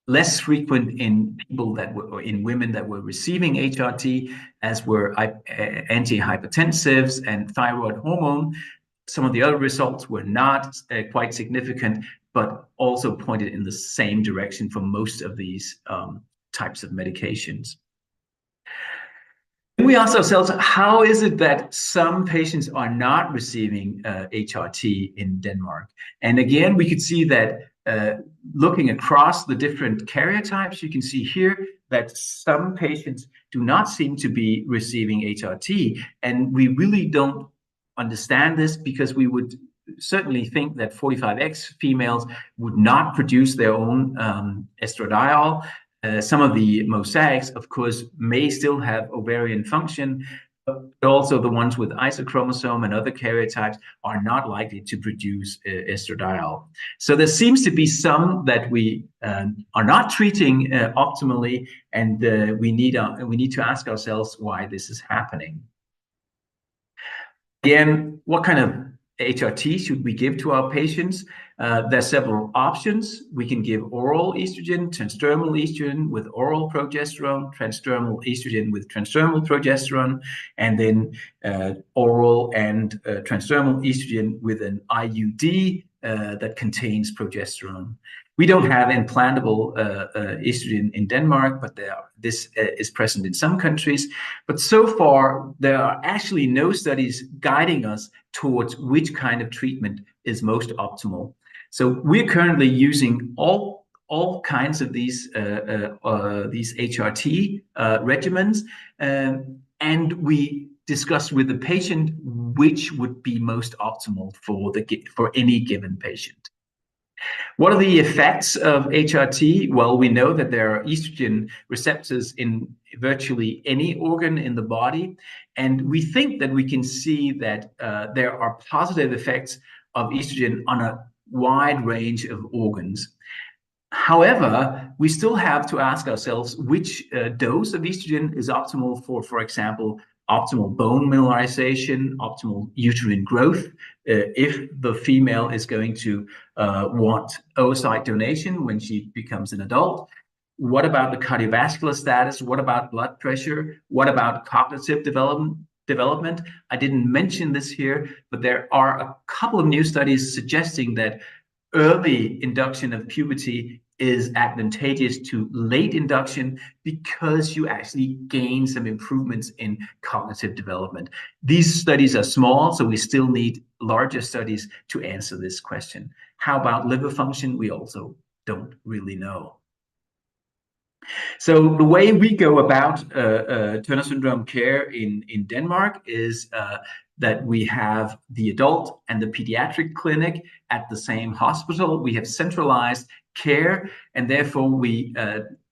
less frequent in people that were, or in women that were receiving HRT, as were antihypertensives and thyroid hormone. Some of the other results were not quite significant, but also pointed in the same direction for most of these types of medications. We ask ourselves, how is it that some patients are not receiving HRT in Denmark? And again, we could see that looking across the different karyotypes, you can see here that some patients do not seem to be receiving HRT. And we really don't understand this, because we would certainly think that 45X females would not produce their own estradiol. Some of the mosaics, of course, may still have ovarian function, but also the ones with isochromosome and other karyotypes are not likely to produce estradiol. So there seems to be some that we are not treating optimally, and we need to ask ourselves why this is happening. Again, what kind of HRT should we give to our patients? There are several options. We can give oral estrogen, transdermal estrogen with oral progesterone, transdermal estrogen with transdermal progesterone, and then oral and transdermal estrogen with an IUD that contains progesterone. We don't have implantable estrogen in Denmark, but this is present in some countries. But so far, there are actually no studies guiding us towards which kind of treatment is most optimal. So we're currently using all kinds of these HRT regimens, and we discuss with the patient which would be most optimal for any given patient. What are the effects of HRT? Well, we know that there are estrogen receptors in virtually any organ in the body, and we think that we can see that there are positive effects of estrogen on a wide range of organs. However, we still have to ask ourselves which dose of estrogen is optimal for example, optimal bone mineralization, optimal uterine growth, if the female is going to want oocyte donation when she becomes an adult. What about the cardiovascular status? What about blood pressure? What about cognitive development? development. I didn't mention this here, but there are a couple of new studies suggesting that early induction of puberty is advantageous to late induction because you actually gain some improvements in cognitive development. These studies are small, so we still need larger studies to answer this question. How about liver function? We also don't really know. So the way we go about Turner syndrome care in Denmark is that we have the adult and the pediatric clinic at the same hospital. We have centralized care, and therefore we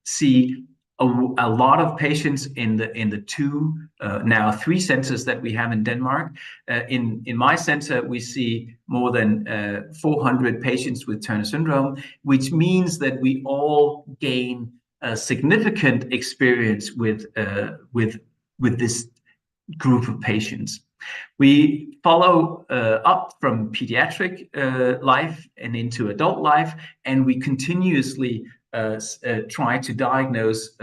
see a lot of patients in the two, now 3 centers that we have in Denmark. In my center, we see more than 400 patients with Turner syndrome, which means that we all gain a significant experience with this group of patients. We follow up from pediatric life and into adult life, and we continuously try to diagnose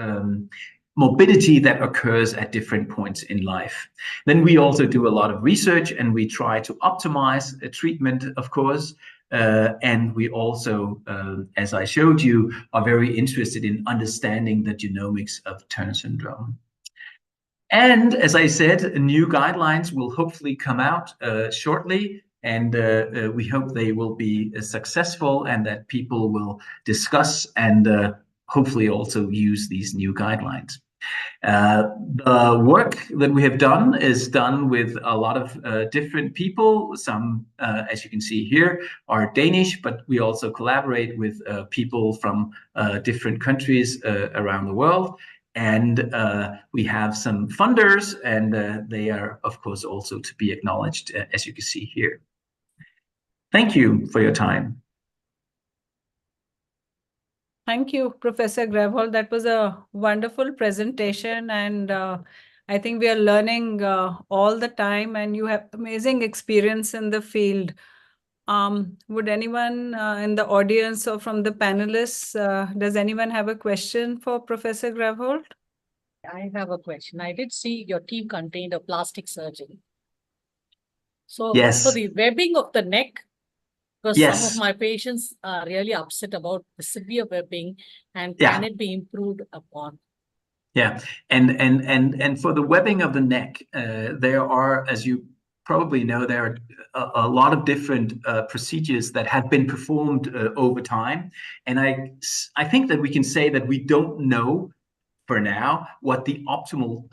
morbidity that occurs at different points in life. Then we also do a lot of research, and we try to optimize a treatment, of course. And we also, as I showed you, are very interested in understanding the genomics of Turner syndrome. And as I said, new guidelines will hopefully come out shortly, and we hope they will be successful and that people will discuss and hopefully also use these new guidelines. The work that we have done is done with a lot of different people. Some, as you can see here, are Danish, but we also collaborate with people from different countries around the world. And we have some funders, and they are, of course, also to be acknowledged, as you can see here. Thank you for your time. Thank you, Professor Grevhold. That was a wonderful presentation, and I think we are learning all the time, and you have amazing experience in the field. Would anyone in the audience or from the panelists, does anyone have a question for Professor Grevhold? I have a question. I did see your team contained a plastic surgeon. So, Yes. so the webbing of the neck, because Yes. some of my patients are really upset about the severe webbing, and Yeah. can it be improved upon? Yeah, and for the webbing of the neck, there are, as you probably know, there are a lot of different procedures that have been performed over time, and I think that we can say that we don't know for now what the optimal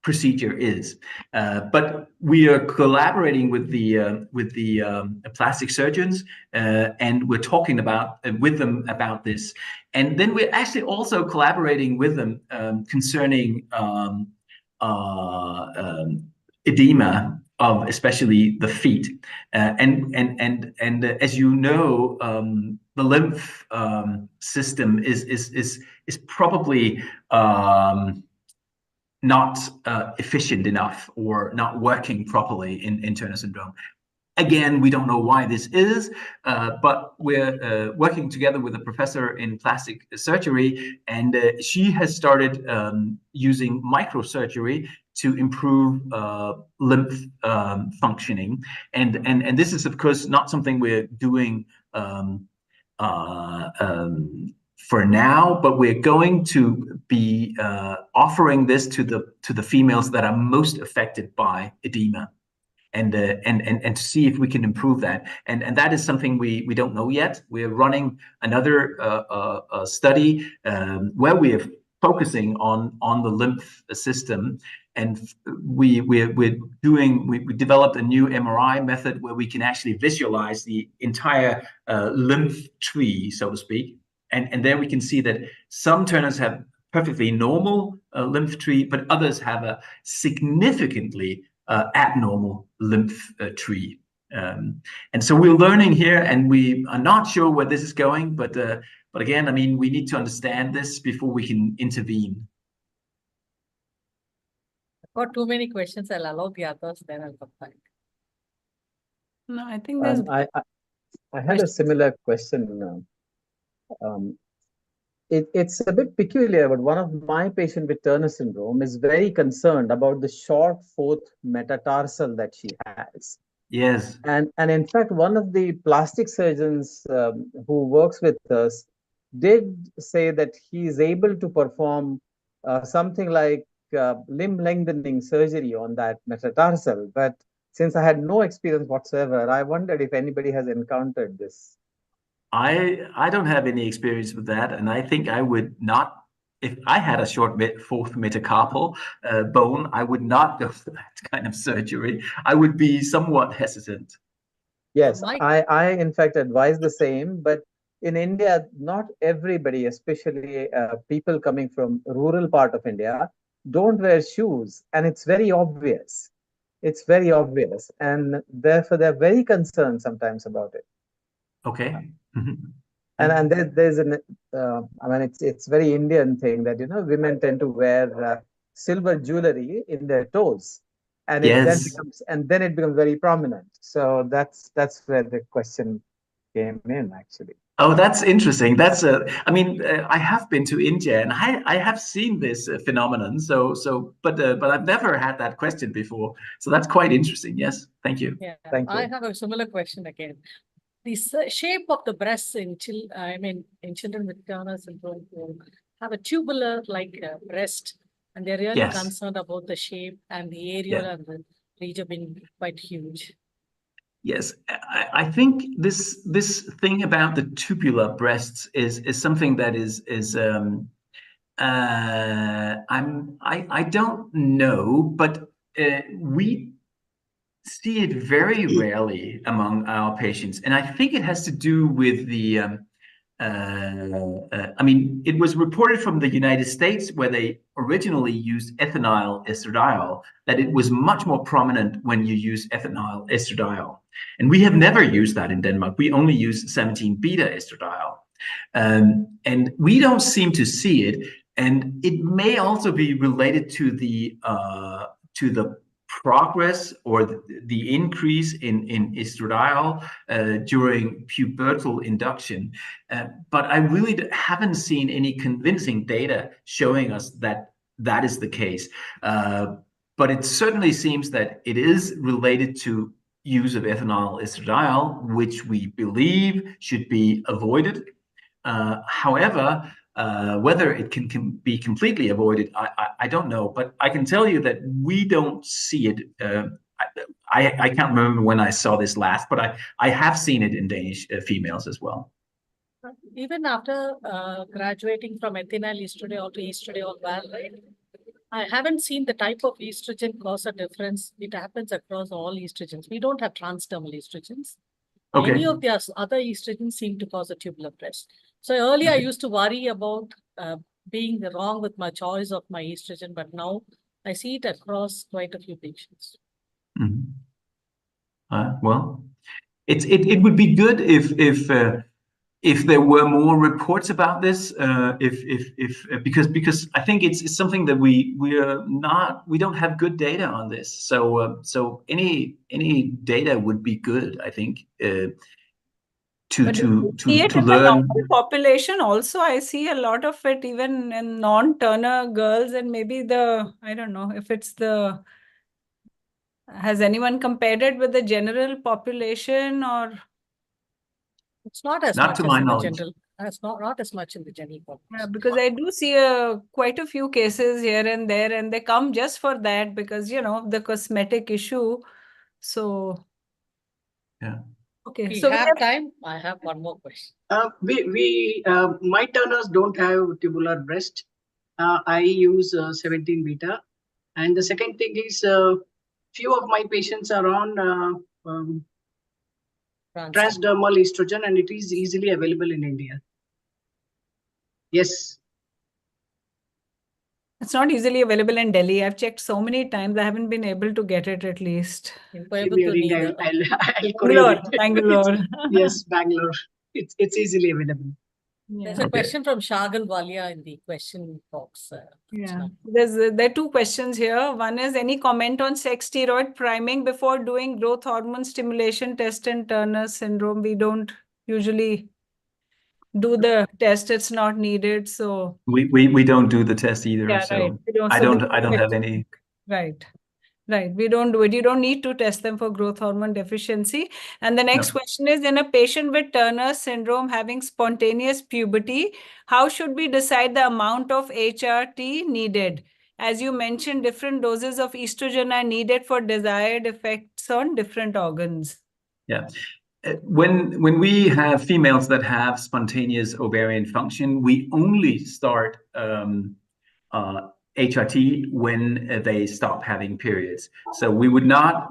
procedure is, but we are collaborating with the plastic surgeons, and we're talking with them about this, and then we're actually also collaborating with them concerning edema of especially the feet, and as you know, the lymph system is probably not efficient enough or not working properly in Turner syndrome. Again, we don't know why this is, but we're working together with a professor in plastic surgery, and she has started using microsurgery to improve lymph functioning. And this is, of course, not something we're doing for now, but we're going to be offering this to the females that are most affected by edema, and to see if we can improve that. And that is something we don't know yet. We're running another study where we are focusing on the lymph system, and we developed a new MRI method where we can actually visualize the entire lymph tree, so to speak. And there we can see that some Turners have perfectly normal lymph tree, but others have a significantly abnormal lymph tree. And so we're learning here, and we are not sure where this is going, but again, I mean, we need to understand this before we can intervene. I've got too many questions. I'll allow the others, then I'll come back. No, I think there's. I had a similar question. it's a bit peculiar, but one of my patients with Turner syndrome is very concerned about the short fourth metatarsal that she has. Yes. And in fact, one of the plastic surgeons who works with us did say that he is able to perform something like limb lengthening surgery on that metatarsal. But since I had no experience whatsoever, I wondered if anybody has encountered this. I don't have any experience with that, and I think I would not. If I had a short fourth metacarpal bone, I would not go for that kind of surgery. I would be somewhat hesitant. Yes, Mike. I in fact advise the same, but in India, not everybody, especially people coming from rural part of India, don't wear shoes, and it's very obvious. It's very obvious, and therefore they're very concerned sometimes about it. Okay. And there's an I mean it's very Indian thing that women tend to wear silver jewelry in their toes, and it then Yes. becomes very prominent. So that's where the question came in actually. Oh, that's interesting. I mean, I have been to India and I have seen this phenomenon. But I've never had that question before. So that's quite interesting. Yes, thank you. Yeah, Thank you. I have a similar question again. The shape of the breasts in children with Turner syndrome who have a tubular breast, and they're really Yes. concerned about the shape and the areola and the region being quite huge. Yes, I think this thing about the tubular breasts is something that I don't know, but we see it very rarely among our patients, and I think it has to do with the. I mean, it was reported from the United States where they originally used ethinyl estradiol that it was much more prominent when you use ethinyl estradiol, and we have never used that in Denmark. We only use 17-beta estradiol, and we don't seem to see it. And it may also be related to the progress or the increase in estradiol during pubertal induction. But I really haven't seen any convincing data showing us that that is the case. But it certainly seems that it is related to use of ethinyl estradiol, which we believe should be avoided. However, whether it can be completely avoided, I don't know. But I can tell you that we don't see it. I can't remember when I saw this last, but I have seen it in Danish females as well. Even after graduating from ethinyl estradiol to estradiol, I haven't seen the type of estrogen cause a difference. It happens across all estrogens. We don't have transdermal estrogens. Okay. Any of the other estrogens seem to cause a tubular breast. So earlier I used to worry about being wrong with my choice of my estrogen, but now I see it across quite a few patients. Mm-hmm. Well, it would be good if there were more reports about this, because I think it's something that we don't have good data on this. So any data would be good, I think, to learn. The population also, I see a lot of it even in non-Turner girls, and maybe I don't know if it's has anyone compared it with the general population or? It's not as Not much to as my in the knowledge. general. It's not as much in the general population. Yeah, because I do see quite a few cases here and there, and they come just for that because, the cosmetic issue. So, yeah. Okay. We So have time. I have one more question. My Turners don't have tubular breast. I use 17-beta. And the second thing is, few of my patients are on transdermal estrogen, and it is easily available in India. Yes. It's not easily available in Delhi. I've checked so many times. I haven't been able to get it at least. In Coimbatore, I'll Bangalore. Yes, Bangalore. It's easily available. There's a question from Shagan Walia in the question box. Yeah, there are two questions here. One is, any comment on sex steroid priming before doing growth hormone stimulation test in Turner syndrome? We don't usually do the test, it's not needed. So We don't do the test either. yeah, So right. We don't, I so don't this I don't is have any. right. Right. We don't do it. You don't need to test them for growth hormone deficiency. And the next No. question is, in a patient with Turner syndrome having spontaneous puberty, how should we decide the amount of HRT needed? As you mentioned, different doses of estrogen are needed for desired effects on different organs. Yeah. When we have females that have spontaneous ovarian function, we only start HRT when they stop having periods. So we would not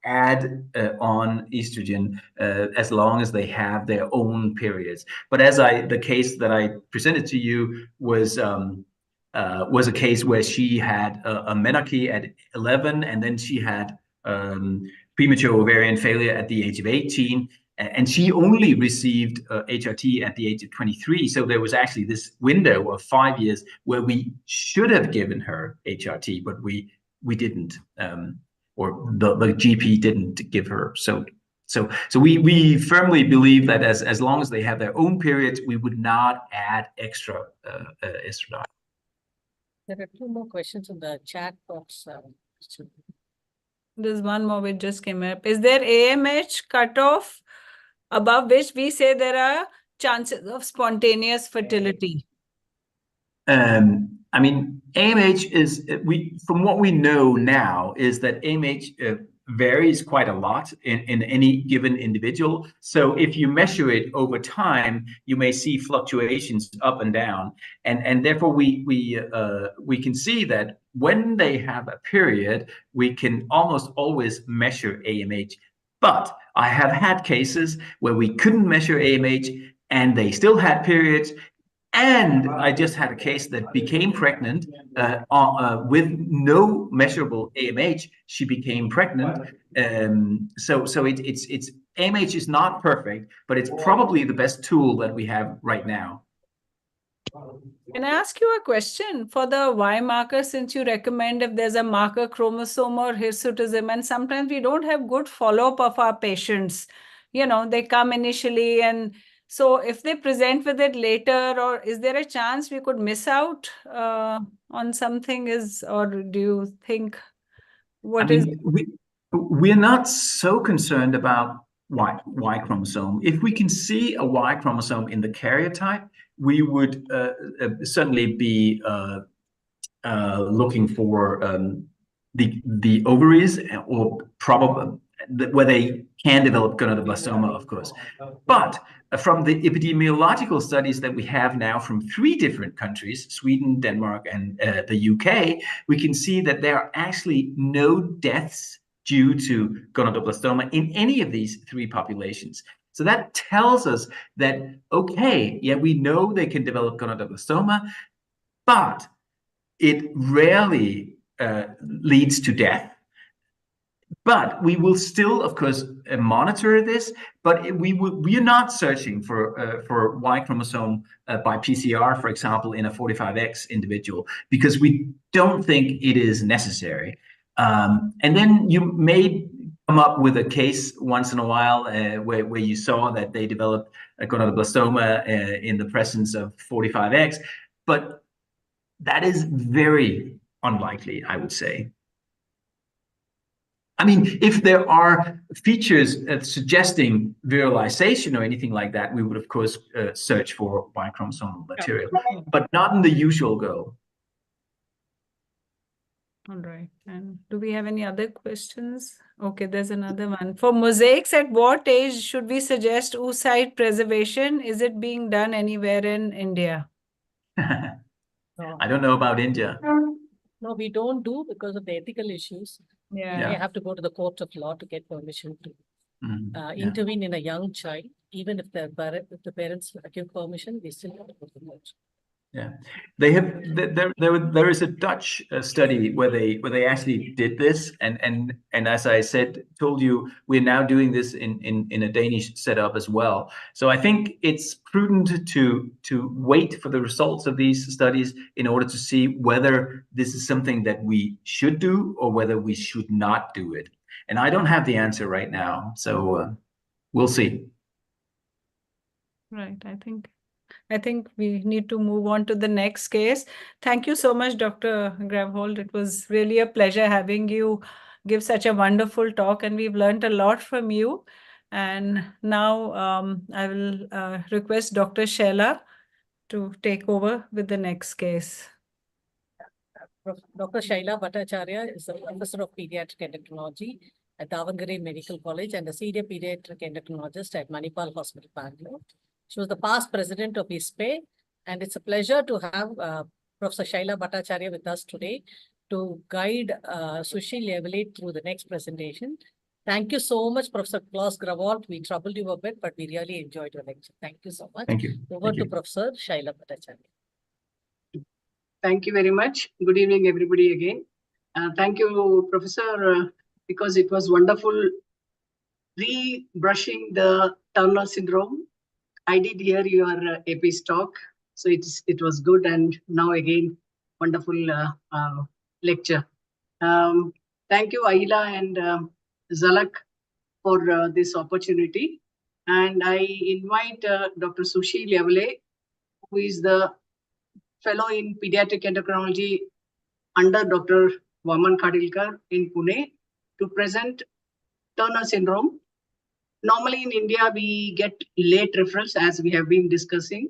add on estrogen as long as they have their own periods. But as the case that I presented to you was a case where she had a menarche at 11, and then she had premature ovarian failure at the age of 18. And she only received HRT at the age of 23. So there was actually this window of 5 years where we should have given her HRT, but we didn't, or the GP didn't give her. So we firmly believe that as long as they have their own periods, we would not add extra estradiol. There are two more questions in the chat box. There's one more which just came up. Is there AMH cutoff above which we say there are chances of spontaneous fertility? I mean, AMH is, from what we know now, is that AMH varies quite a lot in any given individual. So if you measure it over time, you may see fluctuations up and down, and therefore we can see that when they have a period, we can almost always measure AMH. But I have had cases where we couldn't measure AMH and they still had periods. And I just had a case that became pregnant with no measurable AMH. She became pregnant. So it's AMH is not perfect, but it's probably the best tool that we have right now. Can I ask you a question for the Y marker, since you recommend if there's a marker chromosome or hirsutism, and sometimes we don't have good follow-up of our patients. You know, they come initially, and so if they present with it later, or is there a chance we could miss out on something? Or do you think we're not so concerned about Y chromosome. If we can see a Y chromosome in the karyotype, we would certainly be looking for the ovaries, or probably where they can develop gonadoblastoma, of course. But from the epidemiological studies that we have now from 3 different countries, Sweden, Denmark, and the UK, we can see that there are actually no deaths due to gonadoblastoma in any of these 3 populations. So that tells us that, okay, yeah, we know they can develop gonadoblastoma, but it rarely leads to death. But we will still, of course, monitor this. But we are not searching for Y chromosome by PCR, for example, in a 45X individual, because we don't think it is necessary. And then you may come up with a case once in a while where you saw that they developed a gonadoblastoma in the presence of 45X, but that is very unlikely, I would say. I mean, if there are features suggesting virilization or anything like that, we would, of course, search for Y chromosomal material, but not in the usual go. All right. And do we have any other questions? Okay, there's another one. For mosaics, at what age should we suggest oocyte preservation? Is it being done anywhere in India? I don't know about India. No, we don't do because of the ethical issues. Yeah. You have to go to the court of law to get permission to intervene in a young child. Even if the parents give permission, we still have to go to the court. Yeah, they have. There is a Dutch study where they actually did this, and as I told you, we're now doing this in a Danish setup as well. So I think it's prudent to wait for the results of these studies in order to see whether this is something that we should do or whether we should not do it. And I don't have the answer right now, so we'll see. Right. I think I think we need to move on to the next case. Thank you so much, Dr. Gravhold. It was really a pleasure having you give such a wonderful talk, and we've learned a lot from you. And now I will request Dr. Shaila to take over with the next case. Dr. Shaila Bhattacharya is a professor of pediatric endocrinology at Davangere Medical College and a senior pediatric endocrinologist at Manipal Hospital, Bangalore. She was the past president of ISPAE, and it's a pleasure to have Professor Shaila Bhattacharya with us today to guide Sushil Levelet through the next presentation. Thank you so much, Professor Klaus Gravald. We troubled you a bit, but we really enjoyed your lecture. Thank you so much. Thank you. Over to Professor Shaila Bhattacharya. Thank you very much. Good evening, everybody, again. Thank you, Professor, because it was wonderful re-brushing the Turner syndrome. I did hear your APES talk, so it was good, and now again, wonderful lecture. Thank you, Aila and Zalak, for this opportunity. And I invite Dr. Sushil Levelet, who is the fellow in pediatric endocrinology under Dr. Vaman Khadilkar in Pune, to present Turner syndrome. Normally in India, we get late referrals, as we have been discussing.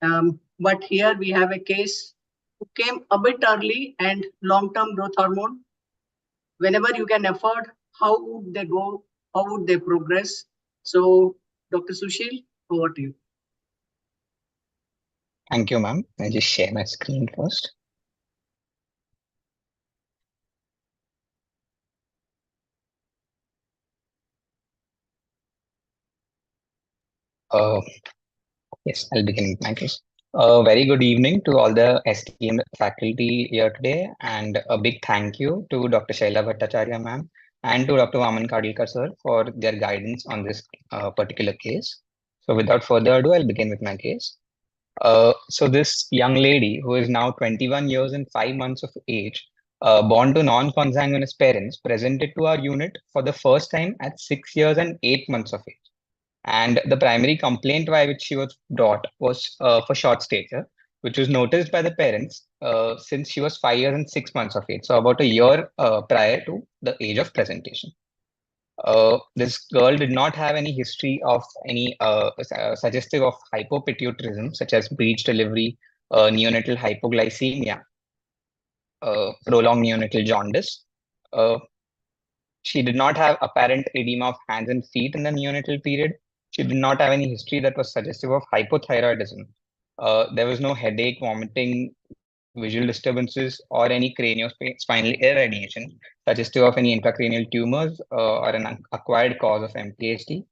But here we have a case who came a bit early, and long-term growth hormone. Whenever you can afford, how would they go? How would they progress? So, Dr. Sushil, over to you. Thank you, ma'am. I just share my screen first. Yes, I'll begin with my case. Very good evening to all the esteemed faculty here today, and a big thank you to Dr. Shaila Bhattacharya, ma'am, and to Dr. Vaman Khadilkar, sir, for their guidance on this particular case. So without further ado, I'll begin with my case. So this young lady, who is now 21 years and 5 months of age, born to non-consanguineous parents, presented to our unit for the first time at 6 years and 8 months of age. And the primary complaint by which she was brought was for short stature, which was noticed by the parents since she was 5 years and 6 months of age, so about a year prior to the age of presentation. This girl did not have any history of any suggestive of hypopituitarism, such as breech delivery, neonatal hypoglycemia, prolonged neonatal jaundice. She did not have apparent edema of hands and feet in the neonatal period. She did not have any history that was suggestive of hypothyroidism. There was no headache, vomiting, visual disturbances, or any craniospinal irradiation suggestive of any intracranial tumors or an acquired cause of MPHD.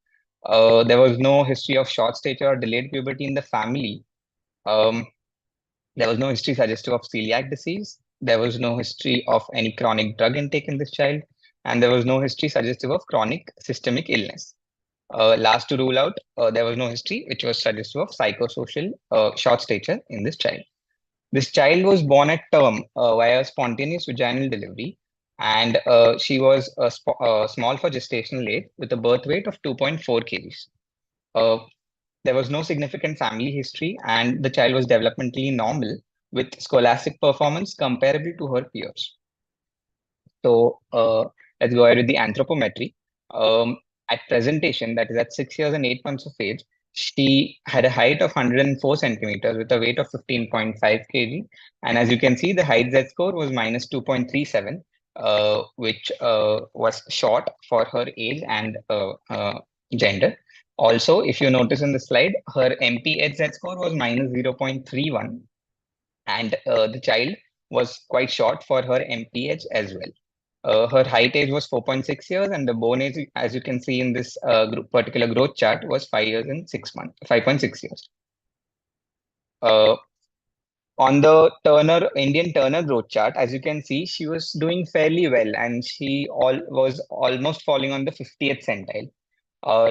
There was no history of short stature or delayed puberty in the family. There was no history suggestive of celiac disease. There was no history of any chronic drug intake in this child. And there was no history suggestive of chronic systemic illness. Last to rule out, there was no history which was suggestive of psychosocial short stature in this child. This child was born at term via spontaneous vaginal delivery, and she was small for gestational age with a birth weight of 2.4 kgs. There was no significant family history, and the child was developmentally normal with scholastic performance comparable to her peers. So let's go ahead with the anthropometry. At presentation, that is at 6 years and 8 months of age, she had a height of 104 centimeters with a weight of 15.5 kg. And as you can see, the height Z-score was minus 2.37, which was short for her age and gender. Also, if you notice in the slide, her MPH Z-score was minus 0.31. And the child was quite short for her MPH as well. Her height age was 4.6 years, and the bone age, as you can see in this particular growth chart, was 5 years and 6 months, 5.6 years. On the Indian Turner growth chart, as you can see, she was doing fairly well, and she was almost falling on the 50th centile.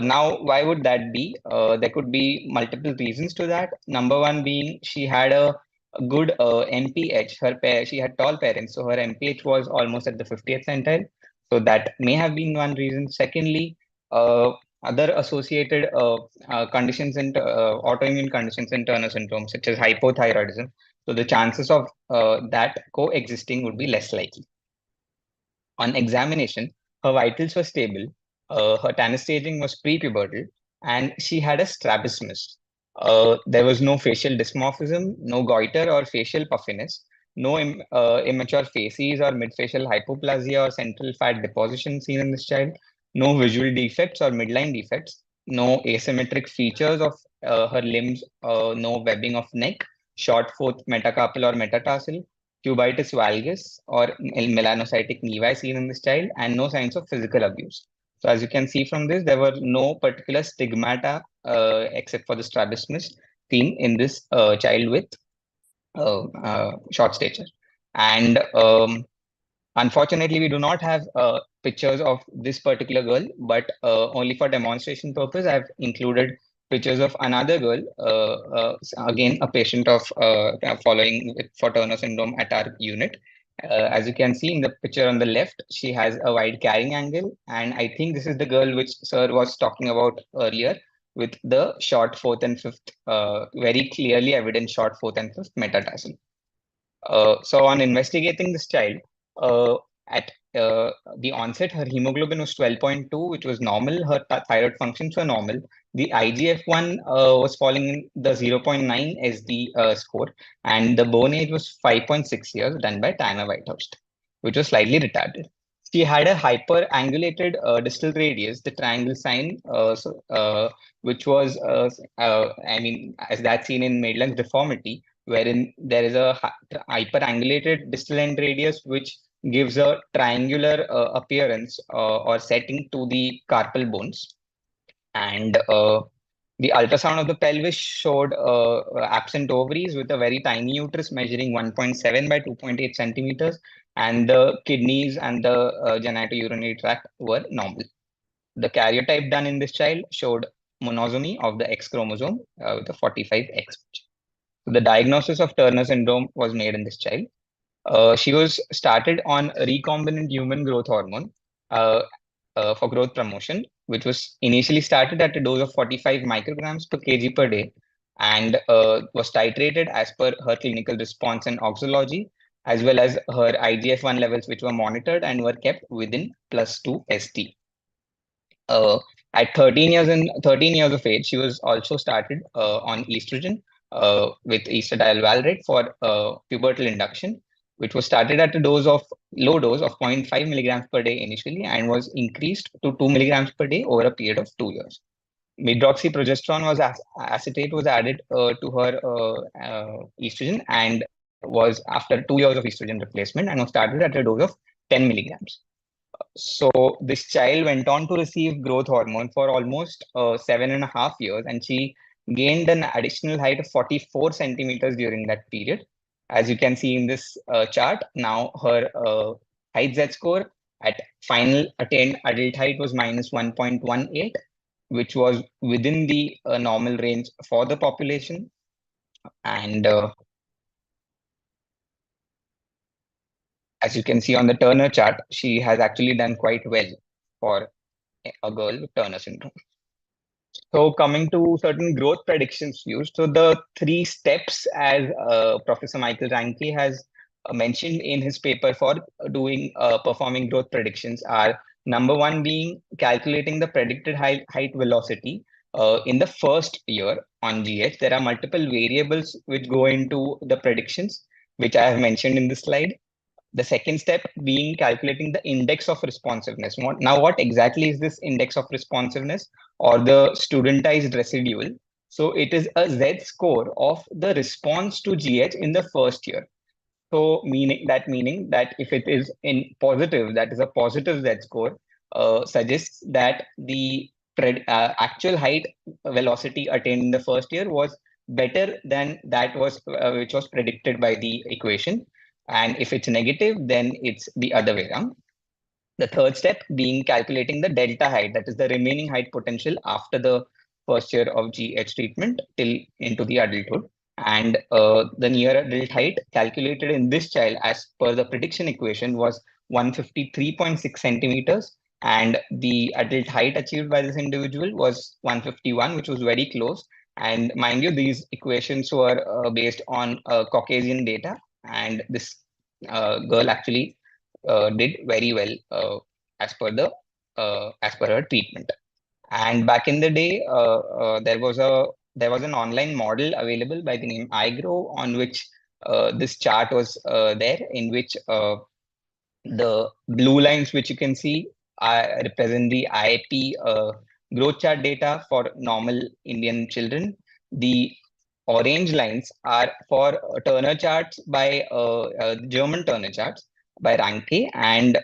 Now, why would that be? There could be multiple reasons to that. Number one being she had a good MPH. She had tall parents, so her MPH was almost at the 50th centile. So that may have been one reason. Secondly, other associated conditions and autoimmune conditions in Turner syndrome, such as hypothyroidism. So the chances of that coexisting would be less likely. On examination, her vitals were stable, her tanner staging was prepubertal, and she had a strabismus. There was no facial dysmorphism, no goiter or facial puffiness, no immature facies or midfacial hypoplasia or central fat deposition seen in this child, no visual defects or midline defects, no asymmetric features of her limbs, no webbing of neck, short fourth metacarpal or metatarsal, cubitus valgus or melanocytic nevi seen in this child, and no signs of physical abuse. So as you can see from this, there were no particular stigmata except for the strabismus seen in this child with short stature. And unfortunately, we do not have pictures of this particular girl, but only for demonstration purpose, I've included pictures of another girl, again, a patient of following for Turner syndrome at our unit. As you can see in the picture on the left, she has a wide carrying angle. And I think this is the girl which sir was talking about earlier with the short fourth and fifth, very clearly evident short fourth and fifth metatarsal. So on investigating this child, at the onset, her hemoglobin was 12.2, which was normal. Her thyroid functions were normal. The IGF-1 was falling in the 0.9 as the score, and the bone age was 5.6 years, done by Tanner Whitehurst, which was slightly retarded. She had a hyperangulated distal radius, the triangle sign, which was, I mean, as that's seen in Maitland's deformity, wherein there is a hyperangulated distal end radius, which gives a triangular appearance or setting to the carpal bones. And the ultrasound of the pelvis showed absent ovaries with a very tiny uterus measuring 1.7 by 2.8 centimeters, and the kidneys and the genitourinary tract were normal. The karyotype done in this child showed monosomy of the X chromosome with a 45X. The diagnosis of Turner syndrome was made in this child. She was started on recombinant human growth hormone for growth promotion, which was initially started at a dose of 45 micrograms per kg per day, and was titrated as per her clinical response and auxology, as well as her IGF-1 levels, which were monitored and were kept within +2 ST. At 13 years of age, she was also started on estrogen with estradiol valrate for pubertal induction, which was started at a low dose of 0.5 milligrams per day initially and was increased to 2 milligrams per day over a period of 2 years. Medroxyprogesterone was acetate was added to her estrogen and was after 2 years of estrogen replacement and was started at a dose of 10 milligrams. So this child went on to receive growth hormone for almost 7.5 years, and she gained an additional height of 44 centimeters during that period. As you can see in this chart, now her height Z-score at final attained adult height was minus 1.18, which was within the normal range for the population. And as you can see on the Turner chart, she has actually done quite well for a girl with Turner syndrome. So coming to certain growth predictions used. So the 3 steps, as Professor Michael Ranke has mentioned in his paper for doing performing growth predictions are: number 1 being calculating the predicted height velocity in the first year on GH. There are multiple variables which go into the predictions, which I have mentioned in this slide. The second step being calculating the index of responsiveness. Now, what exactly is this index of responsiveness or the studentized residual? So it is a Z-score of the response to GH in the first year. So meaning that if it is in positive, that is a positive Z-score, suggests that the actual height velocity attained in the first year was better than that was which was predicted by the equation. And if it's negative, then it's the other way around. The third step being calculating the delta height, that is the remaining height potential after the first year of GH treatment till into the adulthood. And the near adult height calculated in this child as per the prediction equation was 153.6 centimeters. And the adult height achieved by this individual was 151, which was very close. And mind you, these equations were based on Caucasian data, and this girl actually did very well as per the as per her treatment. And back in the day, there was an online model available by the name iGrow, on which this chart was there, in which the blue lines which you can see represent the IIP growth chart data for normal Indian children. The orange lines are for Turner charts by German Turner charts by Ranke, and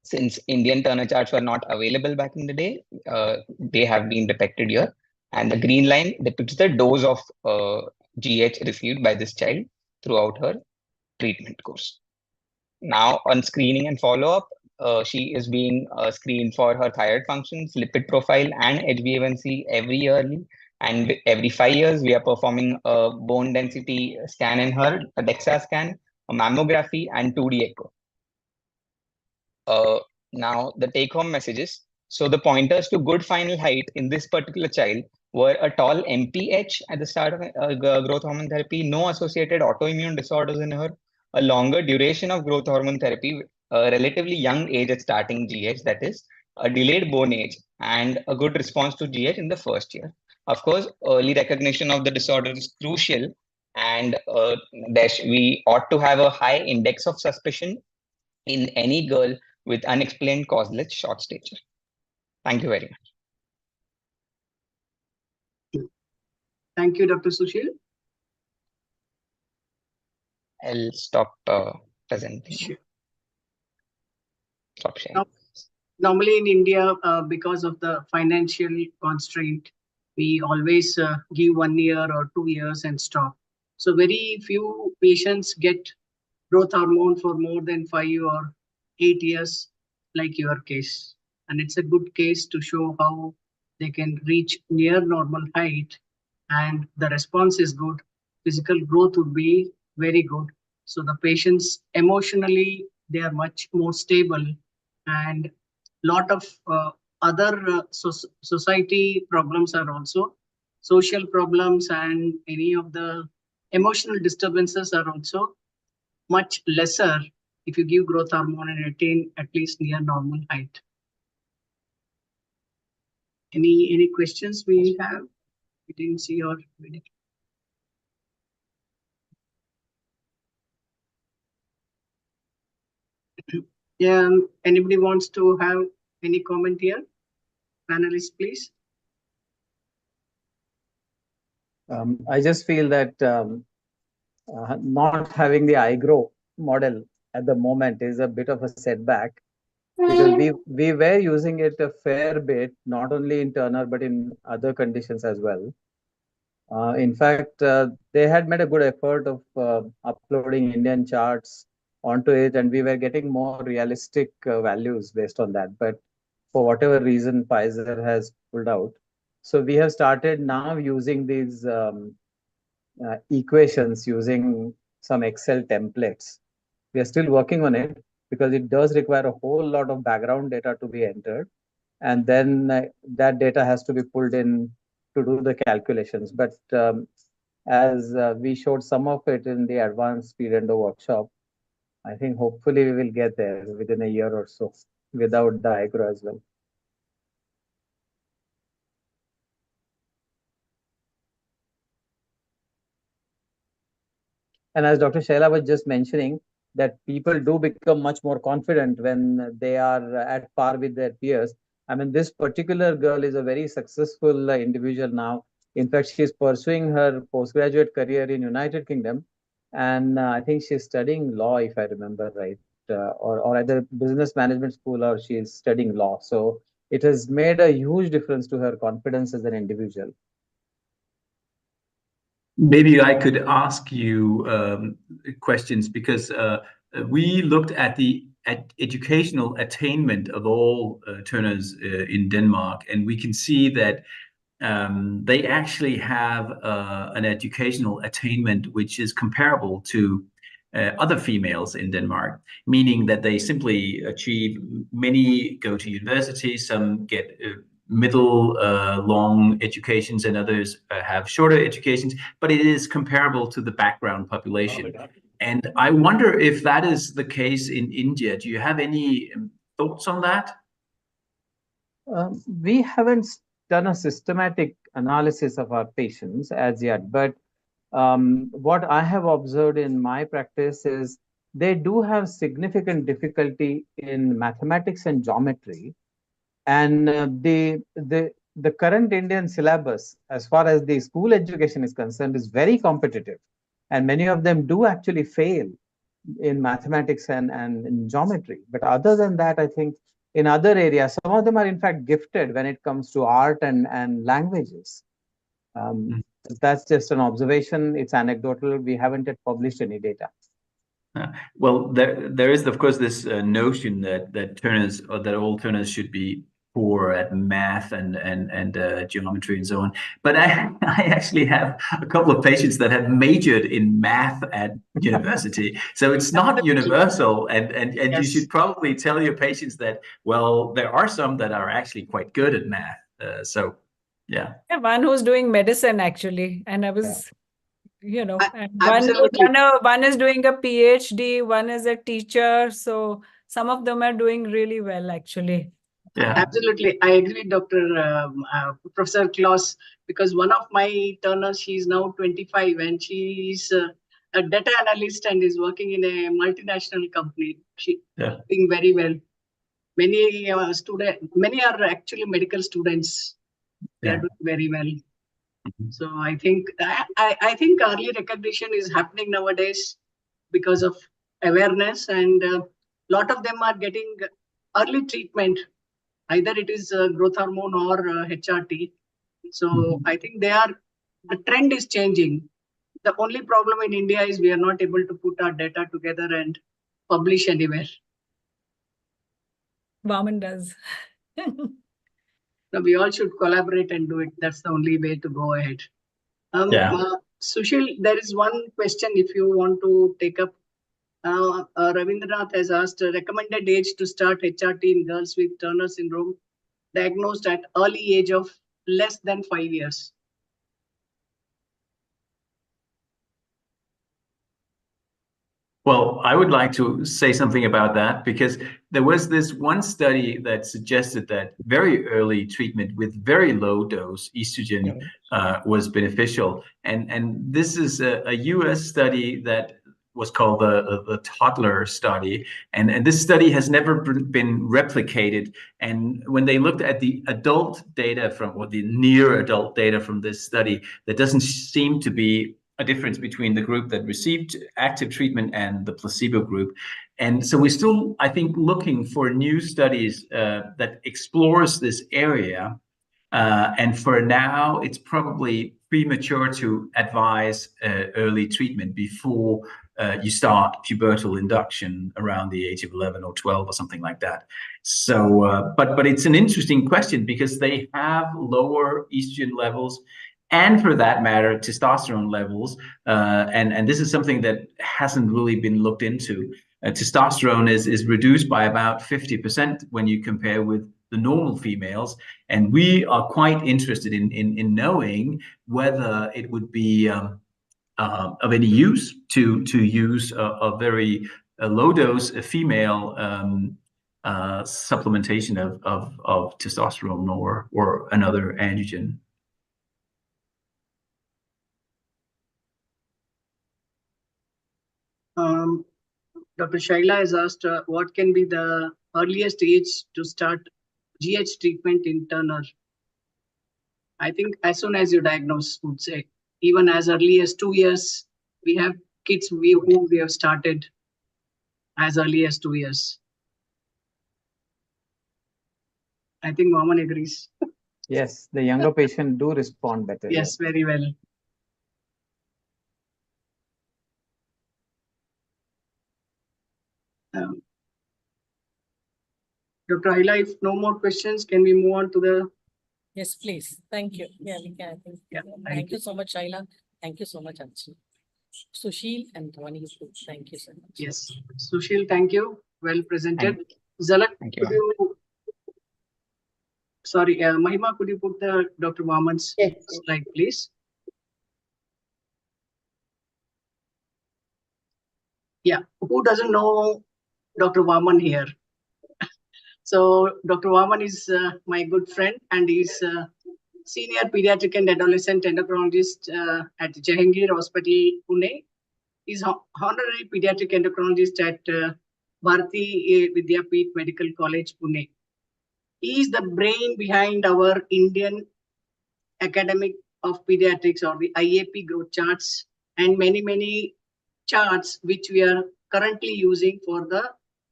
since Indian Turner charts were not available back in the day, they have been depicted here. And the green line depicts the dose of GH received by this child throughout her treatment course. Now, on screening and follow-up, she is being screened for her thyroid functions, lipid profile, and HbA1c every yearly. And every 5 years, we are performing a bone density scan in her, a DEXA scan, a mammography, and 2D echo. Now, the take-home messages. So the pointers to good final height in this particular child were a tall MPH at the start of growth hormone therapy, no associated autoimmune disorders in her, a longer duration of growth hormone therapy, a relatively young age at starting GH, that is, a delayed bone age, and a good response to GH in the first year. Of course, early recognition of the disorder is crucial, and we ought to have a high index of suspicion in any girl with unexplained causeless short stature. Thank you very much. Thank you, Dr. Sushil. I'll stop presenting. Sure. Stop sharing. Normally in India, because of the financial constraint, we always give 1 year or 2 years and stop. So very few patients get growth hormone for more than 5 or 8 years, like your case. And it's a good case to show how they can reach near normal height and the response is good. Physical growth would be very good. So the patients emotionally, they are much more stable, and lot of other society problems are also social problems, and any of the emotional disturbances are also much lesser if you give growth hormone and attain at least near normal height. Any questions we have? We didn't see your video. Yeah, anybody wants to have any comment here? Panelists, please. I just feel that not having the iGrow model at the moment is a bit of a setback, because we were using it a fair bit, not only in Turner but in other conditions as well. In fact, they had made a good effort of uploading Indian charts onto it, and we were getting more realistic values based on that. But for whatever reason, Pfizer has pulled out. So we have started now using these equations using some Excel templates. We are still working on it because it does require a whole lot of background data to be entered. And then that data has to be pulled in to do the calculations. But as we showed some of it in the advanced P-Rendo workshop, I think hopefully we will get there within a year or so without the iGrow as well. And as Dr. Shaila was just mentioning, that people do become much more confident when they are at par with their peers. I mean, this particular girl is a very successful individual now. In fact, she is pursuing her postgraduate career in United Kingdom. And I think she's studying law, if I remember right, or either business management school, or she is studying law. So it has made a huge difference to her confidence as an individual. Maybe I could ask you questions, because we looked at the educational attainment of all Turners in Denmark, and we can see that they actually have an educational attainment which is comparable to other females in Denmark, meaning that they simply achieve, many go to university, some get middle, long educations, and others have shorter educations, but it is comparable to the background population. And I wonder if that is the case in India. Do you have any thoughts on that? We haven't done a systematic analysis of our patients as yet, but what I have observed in my practice is they do have significant difficulty in mathematics and geometry. And the current Indian syllabus, as far as the school education is concerned, is very competitive. And many of them do actually fail in mathematics and in geometry. But other than that, I think in other areas, some of them are in fact gifted when it comes to art and languages. That's just an observation. It's anecdotal. We haven't yet published any data. Well, there is, of course, this notion that Turners, or that all Turners should be poor at math and geometry and so on. But I actually have a couple of patients that have majored in math at university. So it's not universal. And yes, you should probably tell your patients that, well, there are some that are actually quite good at math. So, yeah. One who's doing medicine, actually. And I was... you know, and one is doing a PhD, one is a teacher. So some of them are doing really well, actually. Yeah, absolutely. I agree with Dr. Professor Klaus, because one of my Turners, she's now 25 and she's a data analyst and is working in a multinational company. She's doing very well. Many many are actually medical students. They are doing very well. So I think early recognition is happening nowadays because of awareness, and a lot of them are getting early treatment. Either it is growth hormone or HRT. So I think the trend is changing. The only problem in India is we are not able to put our data together and publish anywhere. Vaman does. No, we all should collaborate and do it. That's the only way to go ahead. Sushil, there is one question if you want to take up. Ravindranath has asked recommended age to start HRT in girls with Turner syndrome diagnosed at early age of less than 5 years. Well, I would like to say something about that, because there was this one study that suggested that very early treatment with very low dose estrogen was beneficial. And this is a US study that was called the toddler study. And this study has never been replicated. And when they looked at the adult data or the near adult data from this study, there doesn't seem to be a difference between the group that received active treatment and the placebo group. And so we're still, I think, looking for new studies that explores this area. And for now, it's probably premature to advise early treatment before you start pubertal induction around the age of 11 or 12 or something like that. So, but it's an interesting question, because they have lower estrogen levels, and for that matter, testosterone levels. And this is something that hasn't really been looked into. Testosterone is reduced by about 50% when you compare with the normal females. And we are quite interested in knowing whether it would be of any use to use a very low dose female supplementation of testosterone or another androgen. Dr. Shaila has asked, what can be the earliest age to start GH treatment in Turner? I think as soon as you diagnose, would say, even as early as 2 years. We have kids who we have started as early as 2 years. I think Vaman agrees. Yes, the younger patient do respond better. Yes, very well. Dr. Aila, if no more questions, can we move on to the... Yes, please. Thank you. Yeah, we can. Yeah, thank you so much, Shaila. Thank you so much, Anshul. Sushil and Dhwani. Thank you so much. Yes. Sushil, thank you. Well presented. Thank- Zalak, Thank you, could ma'am. you, sorry, Mahima, could you put the Dr. Waman's Yes. slide, please? Yeah. Who doesn't know Dr. Waman here? So Dr. Waman is my good friend, and he's senior pediatric and adolescent endocrinologist at Jahangir Hospital, Pune. He's honorary pediatric endocrinologist at Bharati Vidyapeeth Medical College, Pune. He is the brain behind our Indian Academic of Pediatrics, or the IAP growth charts, and many charts which we are currently using for the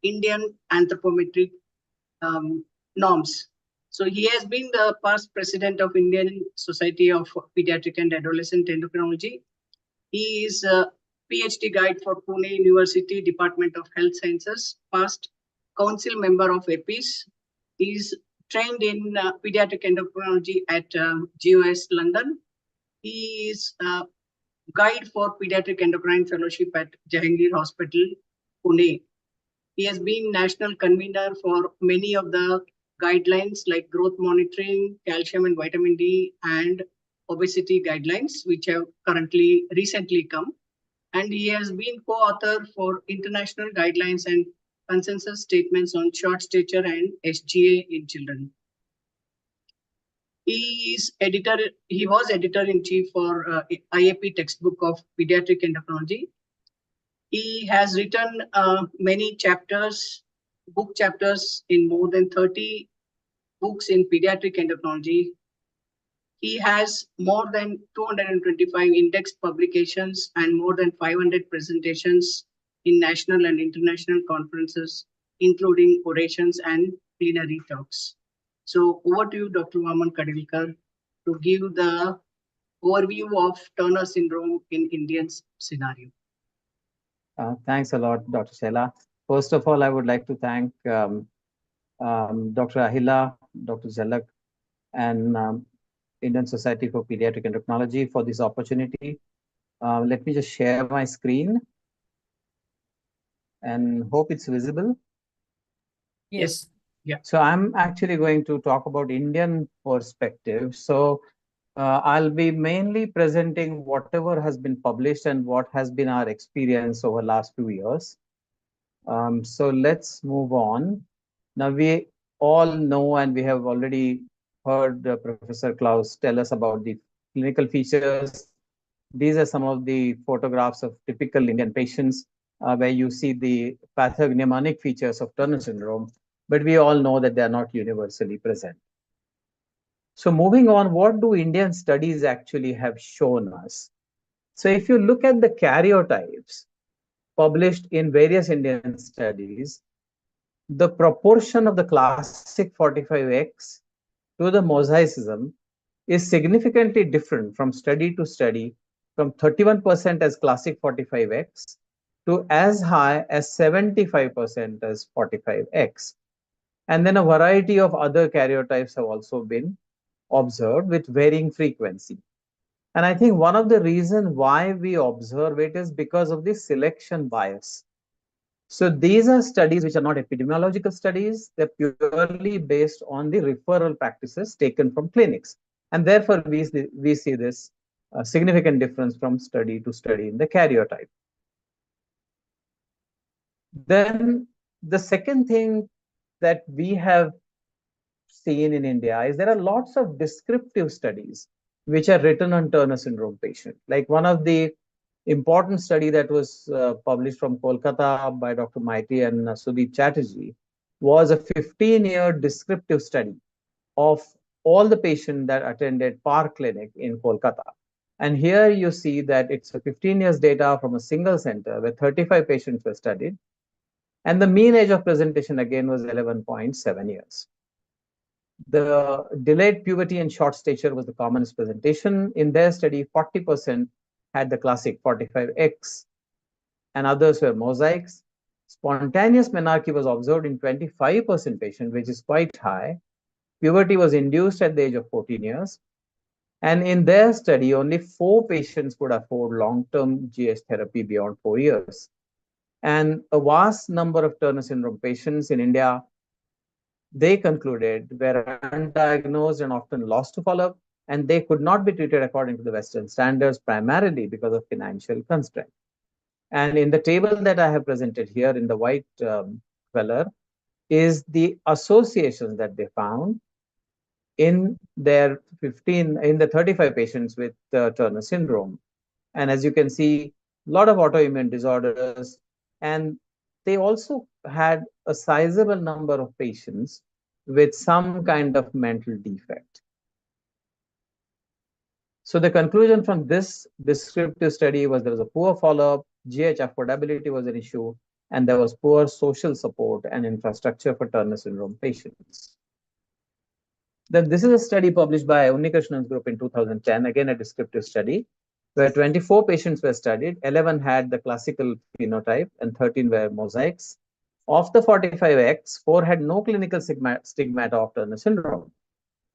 Indian anthropometric norms. So he has been the past president of Indian Society of Pediatric and Adolescent Endocrinology. He is a PhD guide for Pune University Department of Health Sciences, past council member of APES. He is trained in pediatric endocrinology at GOS London. He is a guide for pediatric endocrine fellowship at Jahangir Hospital, Pune. He has been national convener for many of the guidelines like growth monitoring, calcium and vitamin D, and obesity guidelines, which have recently come. And he has been co-author for international guidelines and consensus statements on short stature and SGA in children. He was editor-in-chief for IAP textbook of pediatric endocrinology. He has written many book chapters in more than 30 books in pediatric endocrinology. He has more than 225 indexed publications and more than 500 presentations in national and international conferences, including orations and plenary talks. So over to you, Dr. Vaman Kadilkar, to give the overview of Turner syndrome in Indian scenario. Thanks a lot, Dr. Shaila. First of all, I would like to thank Dr. Ahila, Dr. Jalak, and Indian Society for Pediatric Endocrinology for this opportunity. Let me just share my screen and hope it's visible. Yes. Yeah. So I'm actually going to talk about Indian perspective. So I'll be mainly presenting whatever has been published and what has been our experience over the last few years. So let's move on. Now we all know, and we have already heard Professor Klaus tell us about the clinical features. These are some of the photographs of typical Indian patients where you see the pathognomonic features of Turner syndrome, but we all know that they are not universally present. So moving on, what do Indian studies actually have shown us? So if you look at the karyotypes published in various Indian studies, the proportion of the classic 45X to the mosaicism is significantly different from study to study, from 31% as classic 45X to as high as 75% as 45X. And then a variety of other karyotypes have also been observed with varying frequency. And I think one of the reasons why we observe it is because of the selection bias. So these are studies which are not epidemiological studies. They're purely based on the referral practices taken from clinics. And therefore, we see this significant difference from study to study in the karyotype. Then the second thing that we have seen in India is there are lots of descriptive studies which are written on Turner syndrome patient. Like one of the important study that was published from Kolkata by Dr. Maiti and Sudeep Chatterjee was a 15-year descriptive study of all the patients that attended Park Clinic in Kolkata. And here you see that it's a 15 years data from a single center where 35 patients were studied. And the mean age of presentation again was 11.7 years. The delayed puberty and short stature was the commonest presentation. In their study, 40% had the classic 45X and others were mosaics. Spontaneous menarche was observed in 25% patients, which is quite high. Puberty was induced at the age of 14 years. And in their study, only 4 patients could afford long-term GH therapy beyond 4 years. And a vast number of Turner syndrome patients in India, they concluded, were undiagnosed and often lost to follow-up, and they could not be treated according to the Western standards, primarily because of financial constraint. And in the table that I have presented here in the white color is the associations that they found in their 35 patients with Turner syndrome. And as you can see, a lot of autoimmune disorders, and they also had a sizable number of patients with some kind of mental defect. So the conclusion from this descriptive study was there was a poor follow-up, GH affordability was an issue, and there was poor social support and infrastructure for Turner syndrome patients. Then this is a study published by Unnikrishnan's group in 2010, again a descriptive study, where 24 patients were studied. 11 had the classical phenotype and 13 were mosaics. Of the 45X, 4 had no clinical stigmata of Turner syndrome.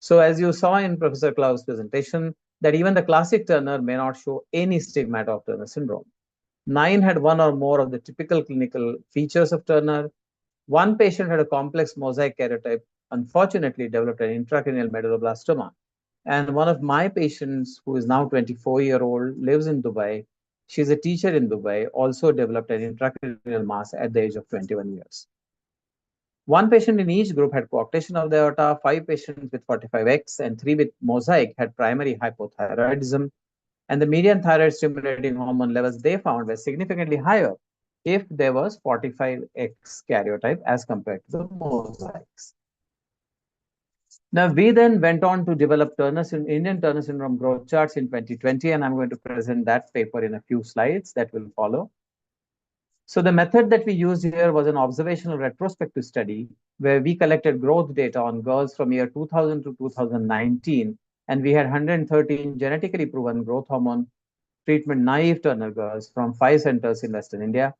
So as you saw in Professor Klau's presentation, that even the classic Turner may not show any stigmata of Turner syndrome. 9 had one or more of the typical clinical features of Turner. 1 patient had a complex mosaic karyotype, unfortunately developed an intracranial medulloblastoma. And one of my patients, who is now 24-year-old, lives in Dubai. She's a teacher in Dubai, also developed an intracranial mass at the age of 21 years. 1 patient in each group had coarctation of the aorta, 5 patients with 45X and 3 with mosaic had primary hypothyroidism. And the median thyroid stimulating hormone levels they found were significantly higher if there was 45X karyotype as compared to the mosaics. Now, we then went on to develop Indian Turner syndrome growth charts in 2020, and I'm going to present that paper in a few slides that will follow. So the method that we used here was an observational retrospective study where we collected growth data on girls from year 2000 to 2019, and we had 113 genetically proven growth hormone treatment naive Turner girls from 5 centers in Western India.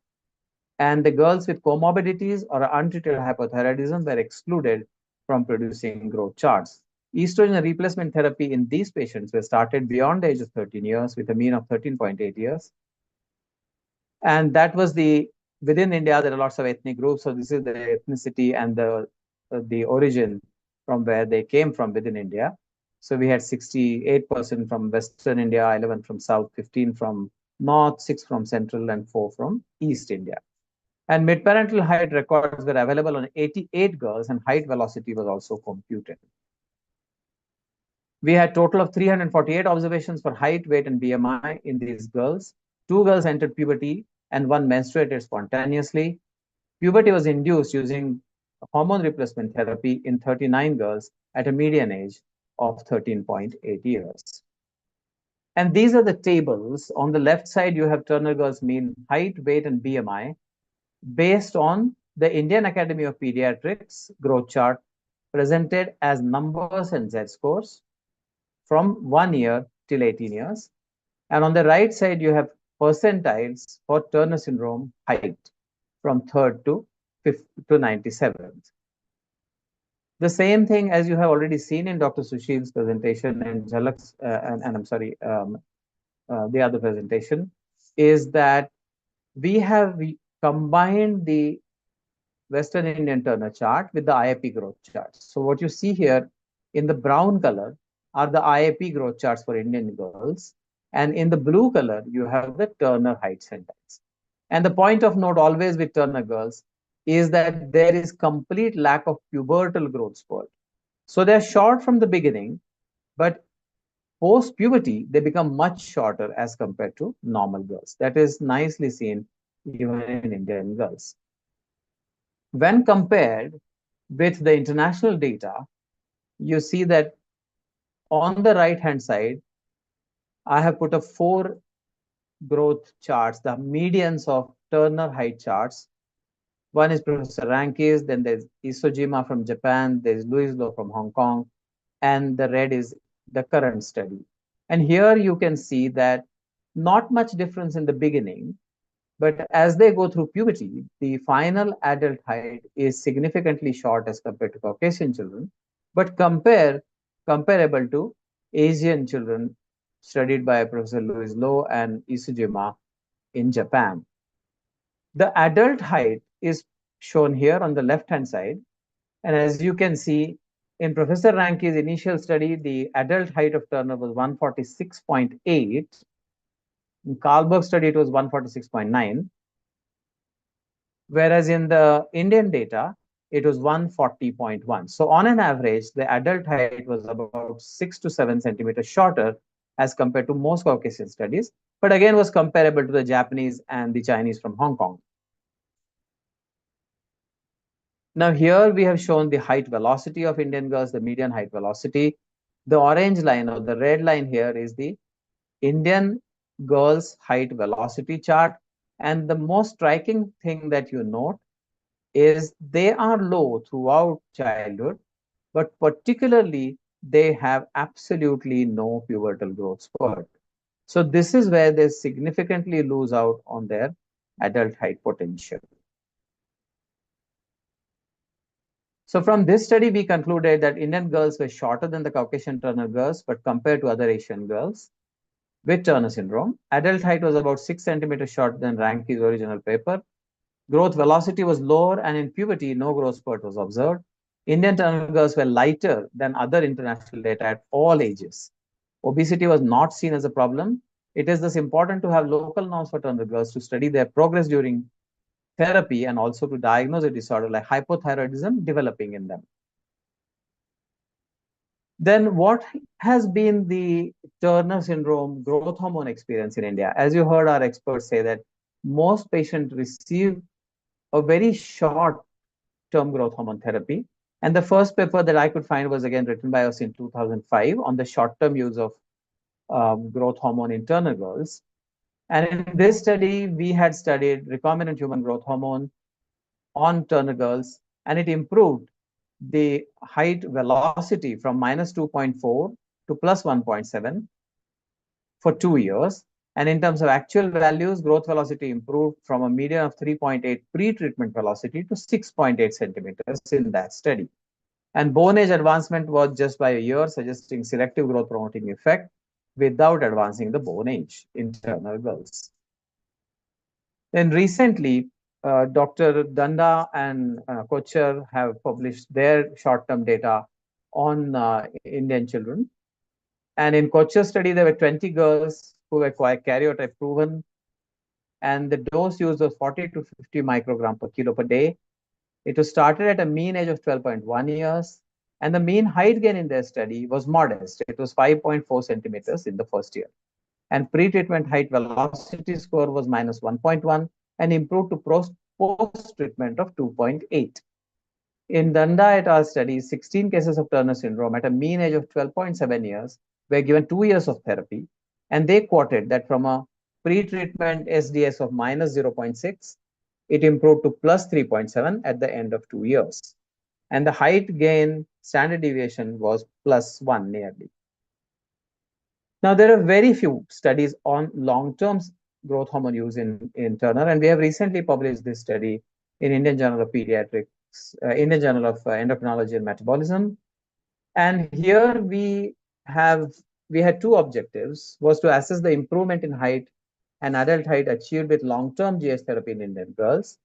And the girls with comorbidities or untreated hypothyroidism were excluded from producing growth charts. Estrogen replacement therapy in these patients was started beyond the age of 13 years with a mean of 13.8 years. And that was within India, there are lots of ethnic groups. So this is the ethnicity and the origin from where they came from within India. So we had 68% from Western India, 11 from South, 15 from North, 6 from Central, and 4 from East India. And mid-parental height records were available on 88 girls, and height velocity was also computed. We had a total of 348 observations for height, weight, and BMI in these girls. 2 girls entered puberty, and 1 menstruated spontaneously. Puberty was induced using hormone replacement therapy in 39 girls at a median age of 13.8 years. And these are the tables. On the left side, you have Turner girls' mean height, weight, and BMI based on the Indian Academy of Pediatrics growth chart presented as numbers and Z-scores from 1 year till 18 years. And on the right side, you have percentiles for Turner syndrome height from 3rd to 97th. The same thing as you have already seen in Dr. Sushil's presentation and Jhalak's, the other presentation, is that we have combined the Western Indian Turner chart with the IAP growth charts. So what you see here in the brown color are the IAP growth charts for Indian girls. And in the blue color, you have the Turner height centiles. And the point of note always with Turner girls is that there is complete lack of pubertal growth spurt. So they're short from the beginning, but post-puberty, they become much shorter as compared to normal girls. That is nicely seen even in Indian girls. When compared with the international data, you see that on the right-hand side, I have put up 4 growth charts, the medians of Turner height charts. One is Professor Ranke's, then there's Isojima from Japan, there's Louis Lowe from Hong Kong, and the red is the current study. And here you can see that not much difference in the beginning, but as they go through puberty, the final adult height is significantly short as compared to Caucasian children, but comparable to Asian children studied by Professor Louis Low and Isujima in Japan. The adult height is shown here on the left-hand side. And as you can see, in Professor Ranke's initial study, the adult height of Turner was 146.8. In Karlberg's study, it was 146.9. Whereas in the Indian data, it was 140.1. So on an average, the adult height was about 6 to 7 centimeters shorter as compared to most Caucasian studies, but again was comparable to the Japanese and the Chinese from Hong Kong. Now here we have shown the height velocity of Indian girls, the median height velocity. The orange line or the red line here is the Indian girls' height velocity chart. And the most striking thing that you note is they are low throughout childhood, but particularly they have absolutely no pubertal growth spurt. So this is where they significantly lose out on their adult height potential. So from this study, we concluded that Indian girls were shorter than the Caucasian Turner girls, but compared to other Asian girls with Turner syndrome, adult height was about 6 centimeters shorter than Ranke's original paper. Growth velocity was lower, and in puberty, no growth spurt was observed. Indian Turner girls were lighter than other international data at all ages. Obesity was not seen as a problem. It is thus important to have local norms for Turner girls to study their progress during therapy and also to diagnose a disorder like hypothyroidism developing in them. Then what has been the Turner syndrome growth hormone experience in India? As you heard our experts say that most patients receive a very short-term growth hormone therapy. And the first paper that I could find was again written by us in 2005 on the short-term use of growth hormone in Turner girls. And in this study, we had studied recombinant human growth hormone on Turner girls, and it improved the height velocity from minus 2.4 to plus 1.7 for 2 years. And in terms of actual values, growth velocity improved from a median of 3.8 pre-treatment velocity to 6.8 centimeters in that study. And bone age advancement was just by a year, suggesting selective growth promoting effect without advancing the bone age in Turner girls. Then recently, Dr. Danda and Kocher have published their short-term data on Indian children. And in Kocher's study, there were 20 girls who were karyotype proven, and the dose used was 40 to 50 microgram per kilo per day. It was started at a mean age of 12.1 years, and the mean height gain in their study was modest. It was 5.4 centimeters in the first year. And pre-treatment height velocity score was minus 1.1 and improved to post-treatment of 2.8. In Danda et al. Study, 16 cases of Turner syndrome at a mean age of 12.7 years were given 2 years of therapy, and they quoted that from a pre-treatment SDS of minus 0.6, it improved to plus 3.7 at the end of 2 years. And the height gain standard deviation was plus 1 nearly. Now, there are very few studies on long-term growth hormone use in Turner, and we have recently published this study in Indian Journal of Pediatrics, Indian Journal of Endocrinology and Metabolism. And here we had two objectives: was to assess the improvement in height and adult height achieved with long-term GH therapy in Indian girls,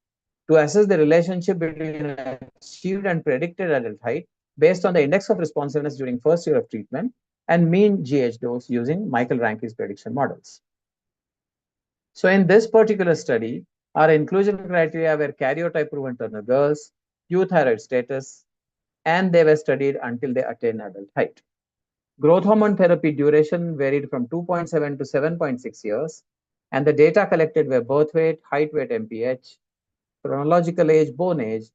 to assess the relationship between achieved and predicted adult height based on the index of responsiveness during first year of treatment, and mean GH dose using Michael Ranke's prediction models. So in this particular study, our inclusion criteria were karyotype proven Turner girls, euthyroid status, and they were studied until they attained adult height. Growth hormone therapy duration varied from 2.7 to 7.6 years, and the data collected were birth weight, height, weight, MPH, chronological age, bone age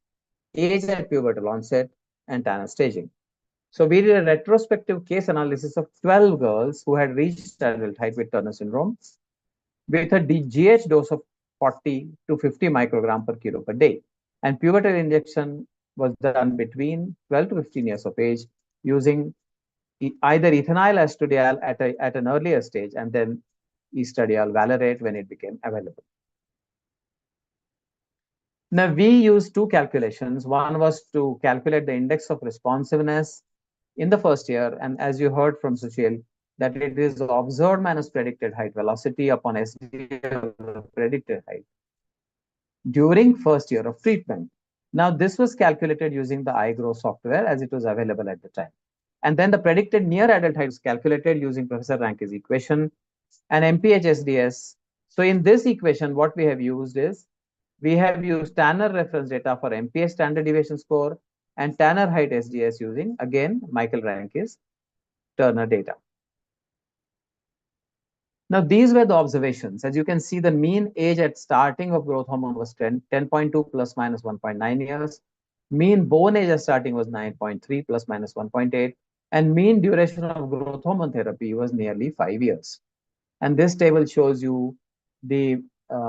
at pubertal onset, and Tanner staging. So we did a retrospective case analysis of 12 girls who had reached adult height with Turner syndrome with a GH dose of 40 to 50 microgram per kilo per day. And pubertal injection was done between 12 to 15 years of age using either ethinyl estradiol at an earlier stage and then estradiol valerate when it became available. Now, we used two calculations. One was to calculate the index of responsiveness in the first year, and as you heard from Sushil, that it is observed minus predicted height velocity upon SDA of the predicted height during first year of treatment. Now, this was calculated using the iGrow software as it was available at the time. And then the predicted near adult height is calculated using Professor Ranke's equation and MPH SDS. So in this equation, what we have used is, we have used Tanner reference data for MPH standard deviation score and Tanner height SDS using, again, Michael Ranke's Turner data. Now, these were the observations. As you can see, the mean age at starting of growth hormone was 10.2 plus minus 1.9 years. Mean bone age at starting was 9.3 plus minus 1.8. And mean duration of growth hormone therapy was nearly 5 years. And this table shows you the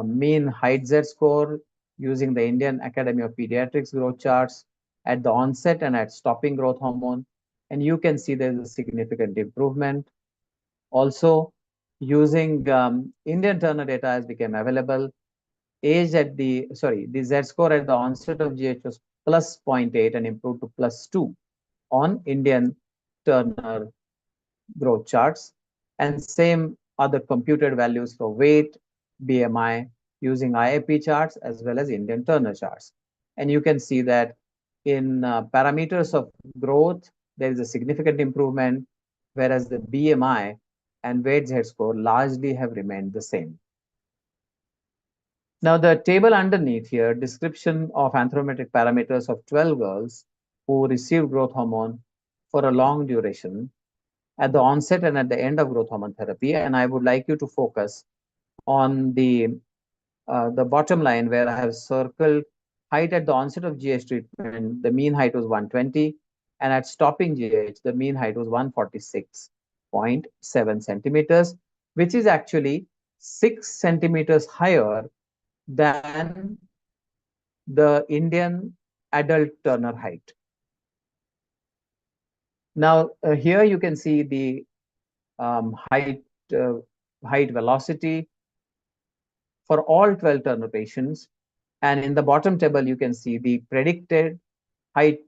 mean height Z score using the Indian Academy of Pediatrics growth charts at the onset and at stopping growth hormone. And you can see there's a significant improvement. Also, using Indian Turner data has become available. Age at the Z score at the onset of GH was plus 0.8 and improved to plus 2 on Indian Turner growth charts. And same other computed values for weight, BMI using IAP charts as well as Indian Turner charts. And you can see that in parameters of growth, there is a significant improvement, whereas the BMI and weight Z score largely have remained the same. Now, the table underneath here, description of anthropometric parameters of 12 girls who received growth hormone for a long duration at the onset and at the end of growth hormone therapy. And I would like you to focus on the bottom line where I have circled height at the onset of GH treatment. The mean height was 120, and at stopping GH, the mean height was 146.7 centimeters, which is actually 6 centimeters higher than the Indian adult Turner height. Now, here you can see the height velocity for all 12 Turner patients. And in the bottom table, you can see the predicted height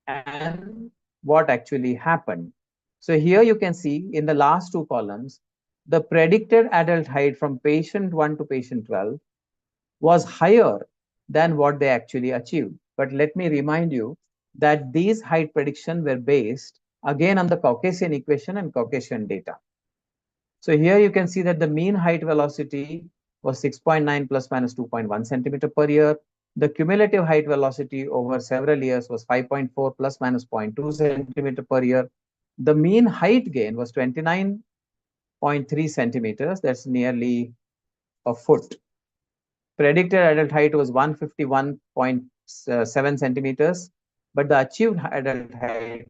and what actually happened. So here you can see in the last two columns, the predicted adult height from patient 1 to patient 12 was higher than what they actually achieved. But let me remind you that these height predictions were based again on the Caucasian equation and Caucasian data. So here you can see that the mean height velocity was 6.9 plus minus 2.1 centimeter per year. The cumulative height velocity over several years was 5.4 plus minus 0.2 centimeter per year. The mean height gain was 29.3 centimeters. That's nearly a foot. Predicted adult height was 151.7 centimeters, but the achieved adult height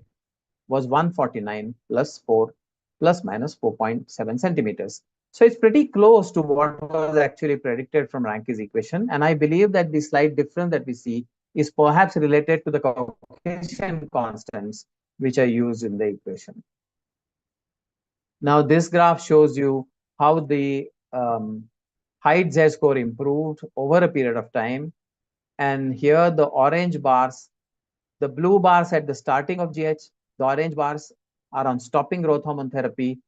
was 149 plus 4 plus minus 4.7 centimeters. So it's pretty close to what was actually predicted from Ranke's equation. And I believe that the slight difference that we see is perhaps related to the Caucasian constants which are used in the equation. Now, this graph shows you how the height Z score improved over a period of time. And here the orange bars, the blue bars at the starting of GH, the orange bars are on stopping growth hormone therapy,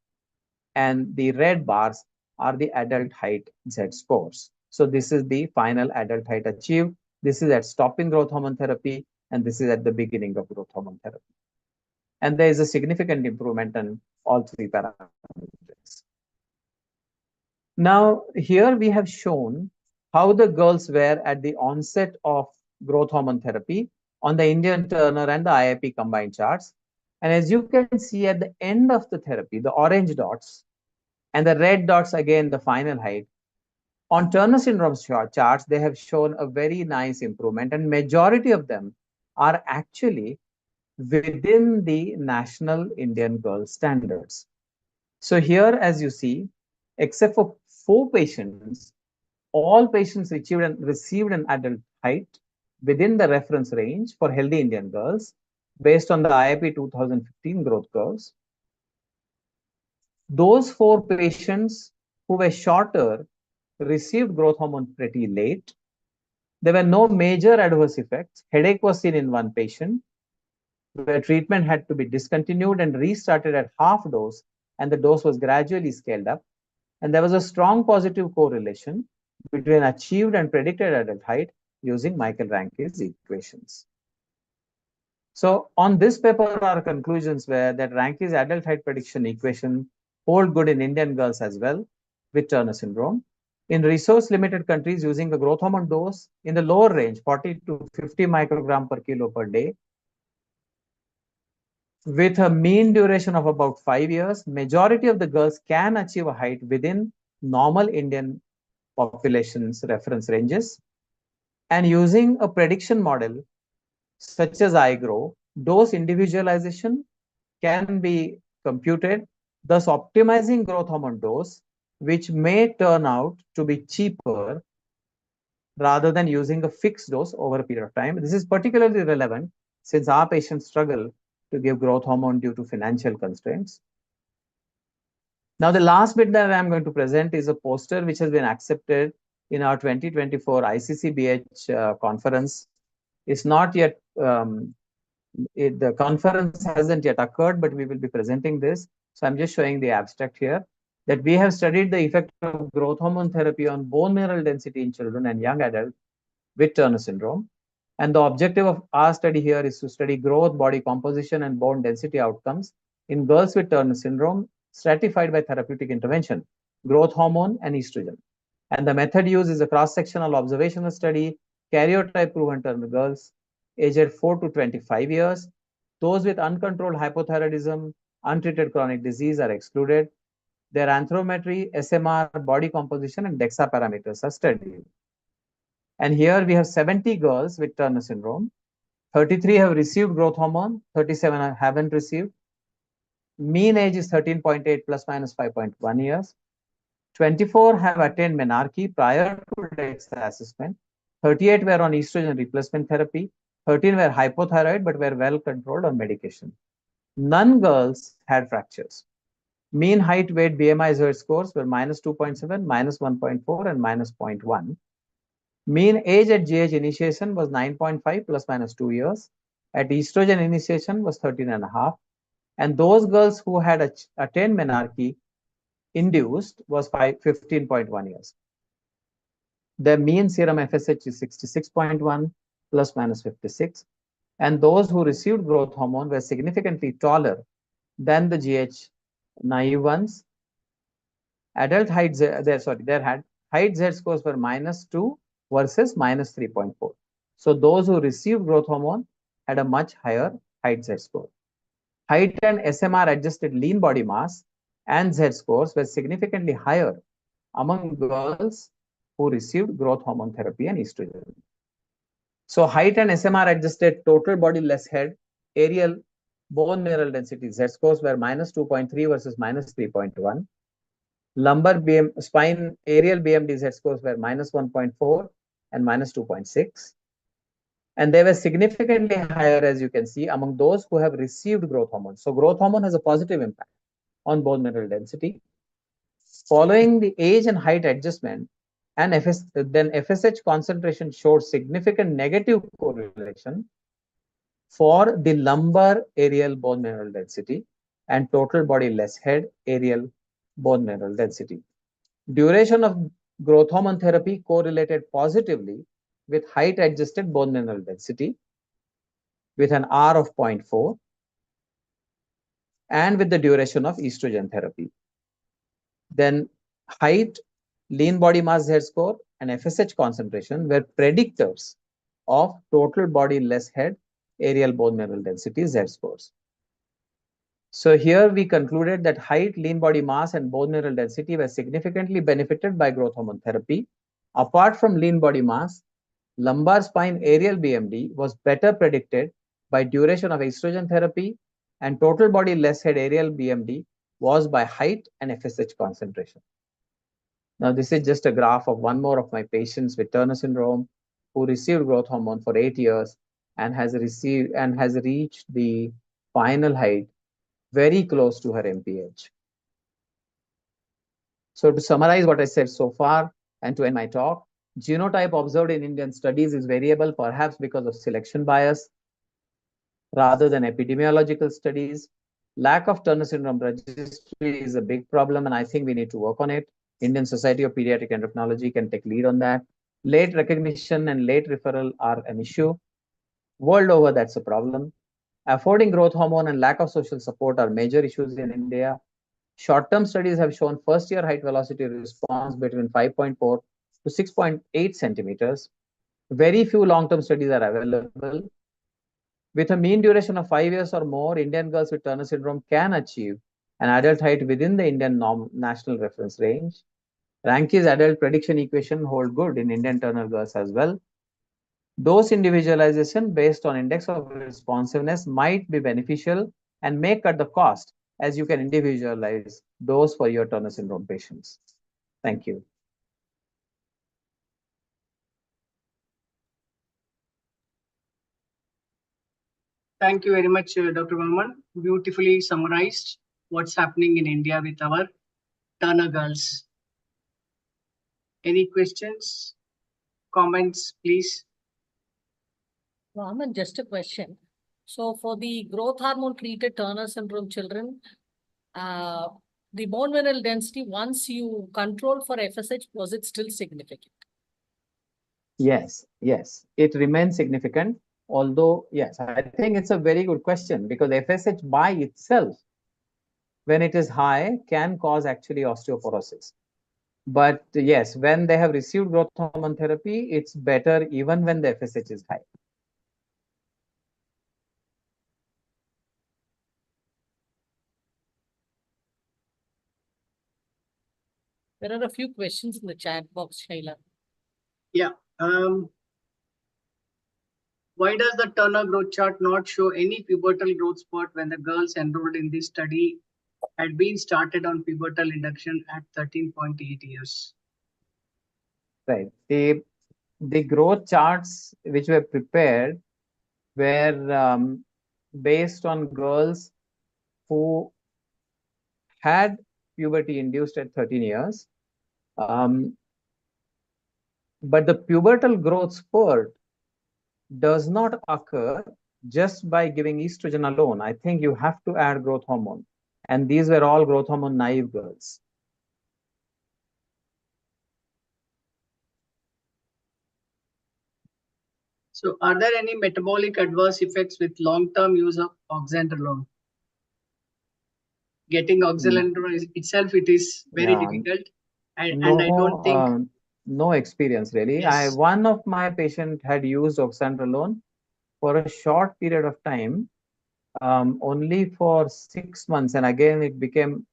and the red bars are the adult height Z scores. So this is the final adult height achieved. This is at stopping growth hormone therapy, and this is at the beginning of growth hormone therapy. And there is a significant improvement in all three parameters. Now, here we have shown how the girls were at the onset of growth hormone therapy on the Indian Turner and the IIP combined charts. And as you can see at the end of the therapy, the orange dots and the red dots, again, the final height. On Turner syndrome charts, they have shown a very nice improvement, and majority of them are actually within the national Indian girl standards. So here, as you see, except for 4 patients, all patients received an adult height within the reference range for healthy Indian girls based on the IIP 2015 growth curves. Those 4 patients who were shorter received growth hormone pretty late. There were no major adverse effects. Headache was seen in 1 patient. where treatment had to be discontinued and restarted at half dose, and the dose was gradually scaled up. And there was a strong positive correlation between achieved and predicted adult height using Michael-Rankin's equations. So on this paper, our conclusions were that Rankin's adult height prediction equation hold good in Indian girls as well with Turner syndrome. In resource-limited countries using the growth hormone dose in the lower range, 40 to 50 microgram per kilo per day, with a mean duration of about 5 years, majority of the girls can achieve a height within normal Indian population's reference ranges. And using a prediction model such as iGrow, dose individualization can be computed, thus optimizing growth hormone dose, which may turn out to be cheaper rather than using a fixed dose over a period of time. This is particularly relevant since our patients struggle to give growth hormone due to financial constraints. Now, the last bit that I'm going to present is a poster which has been accepted in our 2024 ICCBH conference. It's not yet, the conference hasn't yet occurred, but we will be presenting this. So I'm just showing the abstract here, that we have studied the effect of growth hormone therapy on bone mineral density in children and young adults with Turner syndrome. And the objective of our study here is to study growth, body composition, and bone density outcomes in girls with Turner syndrome stratified by therapeutic intervention, growth hormone, and estrogen. And the method used is a cross-sectional observational study, karyotype proven Turner girls, aged 4 to 25 years. Those with uncontrolled hypothyroidism, untreated chronic disease are excluded. Their anthropometry, SMR, body composition, and DEXA parameters are studied. And here we have 70 girls with Turner syndrome. 33 have received growth hormone, 37 haven't received. Mean age is 13.8 plus minus 5.1 years. 24 have attained menarche prior to DEXA assessment. 38 were on estrogen replacement therapy. 13 were hypothyroid but were well controlled on medication. None girls had fractures. Mean height, weight, BMI, Z scores were minus 2.7, minus 1.4, and minus 0.1. Mean age at GH initiation was 9.5 plus minus 2 years. At estrogen initiation was 13.5. And those girls who had attained menarche induced was 15.1 years. The mean serum FSH is 66.1 plus minus 56. And those who received growth hormone were significantly taller than the GH naive ones. Adult height, their height Z scores were minus 2 versus minus 3.4. So those who received growth hormone had a much higher height Z score. Height and SMR adjusted lean body mass and Z scores were significantly higher among girls who received growth hormone therapy and estrogen. So height and SMR adjusted total body less head, aerial bone mineral density Z scores were minus 2.3 versus minus 3.1. Lumbar spine aerial BMD Z scores were minus 1.4 and minus 2.6. And they were significantly higher, as you can see, among those who have received growth hormone. So growth hormone has a positive impact on bone mineral density. Following the age and height adjustment, and then FSH concentration showed significant negative correlation for the lumbar aerial bone mineral density and total body less head aerial bone mineral density. Duration of growth hormone therapy correlated positively with height adjusted bone mineral density with an R of 0.4 and with the duration of estrogen therapy. Then height, lean body mass Z score, and FSH concentration were predictors of total body less head aerial bone mineral density Z scores. So here we concluded that height, lean body mass, and bone mineral density were significantly benefited by growth hormone therapy. Apart from lean body mass, lumbar spine aerial BMD was better predicted by duration of estrogen therapy, and total body less head aerial BMD was by height and FSH concentration. Now, this is just a graph of one more of my patients with Turner syndrome who received growth hormone for 8 years and has reached the final height very close to her MPH. So to summarize what I said so far and to end my talk, genotype observed in Indian studies is variable, perhaps because of selection bias. rather than epidemiological studies. Lack of Turner syndrome registry is a big problem, and I think we need to work on it. Indian Society of Pediatric Endocrinology can take lead on that. Late recognition and late referral are an issue. World over, that's a problem. Affording growth hormone and lack of social support are major issues in India. Short-term studies have shown first-year height velocity response between 5.4 to 6.8 centimeters. Very few long-term studies are available. With a mean duration of 5 years or more, Indian girls with Turner syndrome can achieve an adult height within the Indian national reference range. Ranki's adult prediction equation hold good in Indian Turner girls as well. Dose individualization based on index of responsiveness might be beneficial and may cut the cost, as you can individualize dose for your Turner syndrome patients. Thank you. Thank you very much, Dr. Varman. Beautifully summarized what's happening in India with our Turner girls. Any questions, comments, please? Raman, just a question. So for the growth hormone treated Turner syndrome children, the bone mineral density, once you control for FSH, was it still significant? Yes, yes, it remains significant. Although, yes, I think it's a very good question because FSH by itself, when it is high, can cause actually osteoporosis. But yes, when they have received growth hormone therapy, it's better even when the FSH is high. There are a few questions in the chat box, Shaila. Yeah. Why does the Turner growth chart not show any pubertal growth spurt when the girls enrolled in this study had been started on pubertal induction at 13.8 years? Right. The growth charts which were prepared were based on girls who had puberty induced at 13 years. But the pubertal growth spurt does not occur just by giving estrogen alone. I think you have to add growth hormone. And these were all growth hormone naive girls. So are there any metabolic adverse effects with long-term use of oxandrolone? Getting oxandrolone itself, it is very difficult. And I don't think... no experience really. Yes. One of my patient had used oxandrolone for a short period of time, only for 6 months, and again it became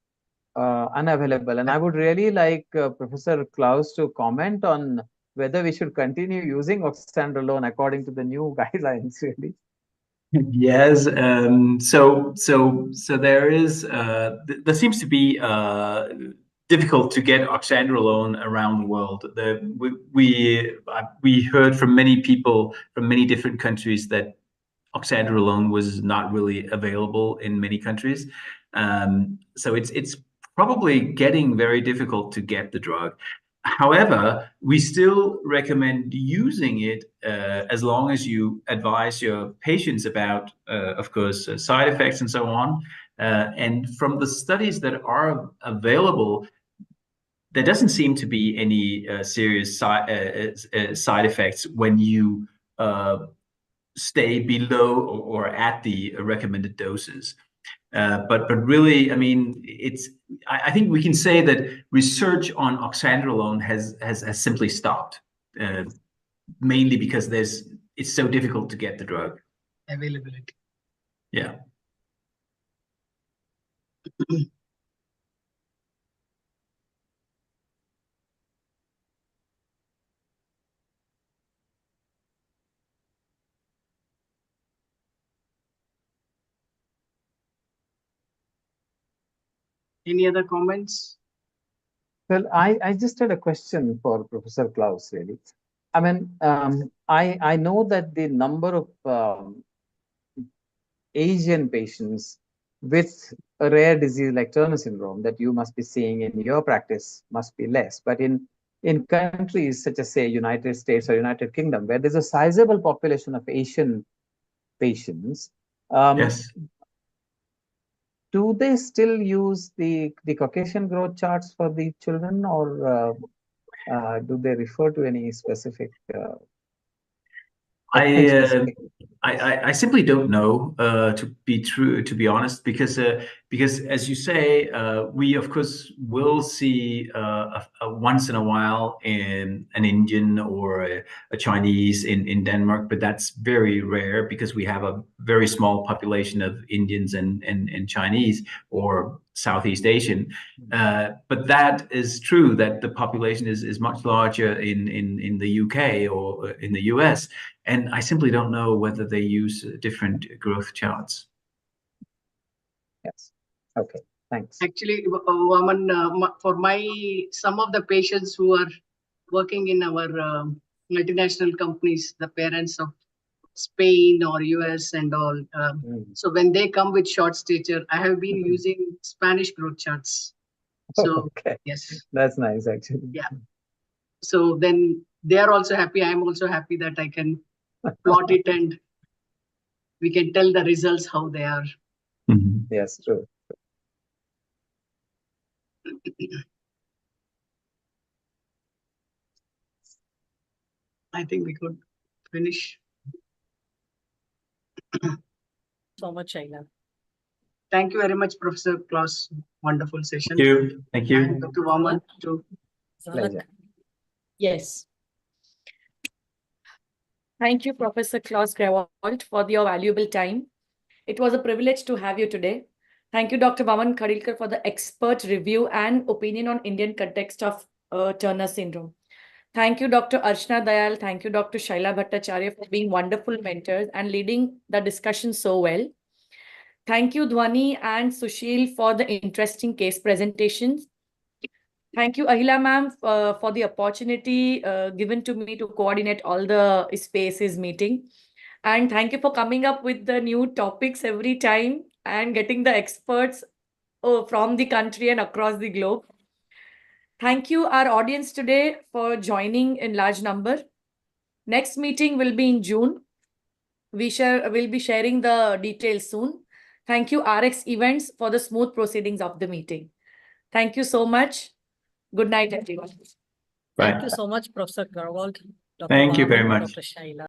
unavailable. And I would really like Professor Klaus to comment on whether we should continue using oxandrolone according to the new guidelines, really. Yes. So there is there seems to be difficult to get oxandrolone around the world. We heard from many people from many different countries that oxandrolone was not really available in many countries. So it's probably getting very difficult to get the drug. However, we still recommend using it as long as you advise your patients about, of course, side effects and so on. And from the studies that are available, there doesn't seem to be any serious side effects when you stay below or at the recommended doses. But really, I mean, I think we can say that research on oxandrolone has simply stopped, mainly because it's so difficult to get the drug. Availability. Yeah. Any other comments? Well, I just had a question for Professor Klaus, really. I mean, I know that the number of Asian patients with a rare disease like Turner syndrome that you must be seeing in your practice must be less. But in countries such as, say, United States or United Kingdom, where there's a sizable population of Asian patients, Yes. Do they still use the Caucasian growth charts for the children, or do they refer to any specific ethnic specific? I simply don't know, to be honest, because as you say, we of course will see once in a while an Indian or a Chinese in Denmark, but that's very rare because we have a very small population of Indians and Chinese or Southeast Asian. But that is true that the population is much larger in the UK or in the US. And I simply don't know whether they use different growth charts. Yes. Okay. Thanks. Actually, Vaman, for some of the patients who are working in our multinational companies, the parents of Spain or US and all. So when they come with short stature, I have been using Spanish growth charts. So okay. Yes, that's nice actually. Yeah. So then they are also happy. I am also happy that I can plot it and we can tell the results how they are. Yes, true. I think we could finish. So much, Shaila. Thank you very much, Professor Klaus. Wonderful session. Thank you. Thank you. And Dr. Vaman too. Pleasure. Yes. Thank you, Professor Klaus Grewald, for your valuable time. It was a privilege to have you today. Thank you, Dr. Vaman Khadilkar, for the expert review and opinion on Indian context of Turner syndrome. Thank you, Dr. Archana Dayal. Thank you, Dr. Shaila Bhattacharya, for being wonderful mentors and leading the discussion so well. Thank you, Dhwani and Sushil, for the interesting case presentations. Thank you, Ahila ma'am, for the opportunity given to me to coordinate all the spaces meeting. And thank you for coming up with the new topics every time and getting the experts from the country and across the globe. Thank you, our audience today, for joining in large number. Next meeting will be in June. We'll be sharing the details soon. Thank you, RX Events, for the smooth proceedings of the meeting. Thank you so much. Good night, everyone. Thank you so much, Professor Garwal, Dr. Thank you very Vaman, much. Dr. Shaila.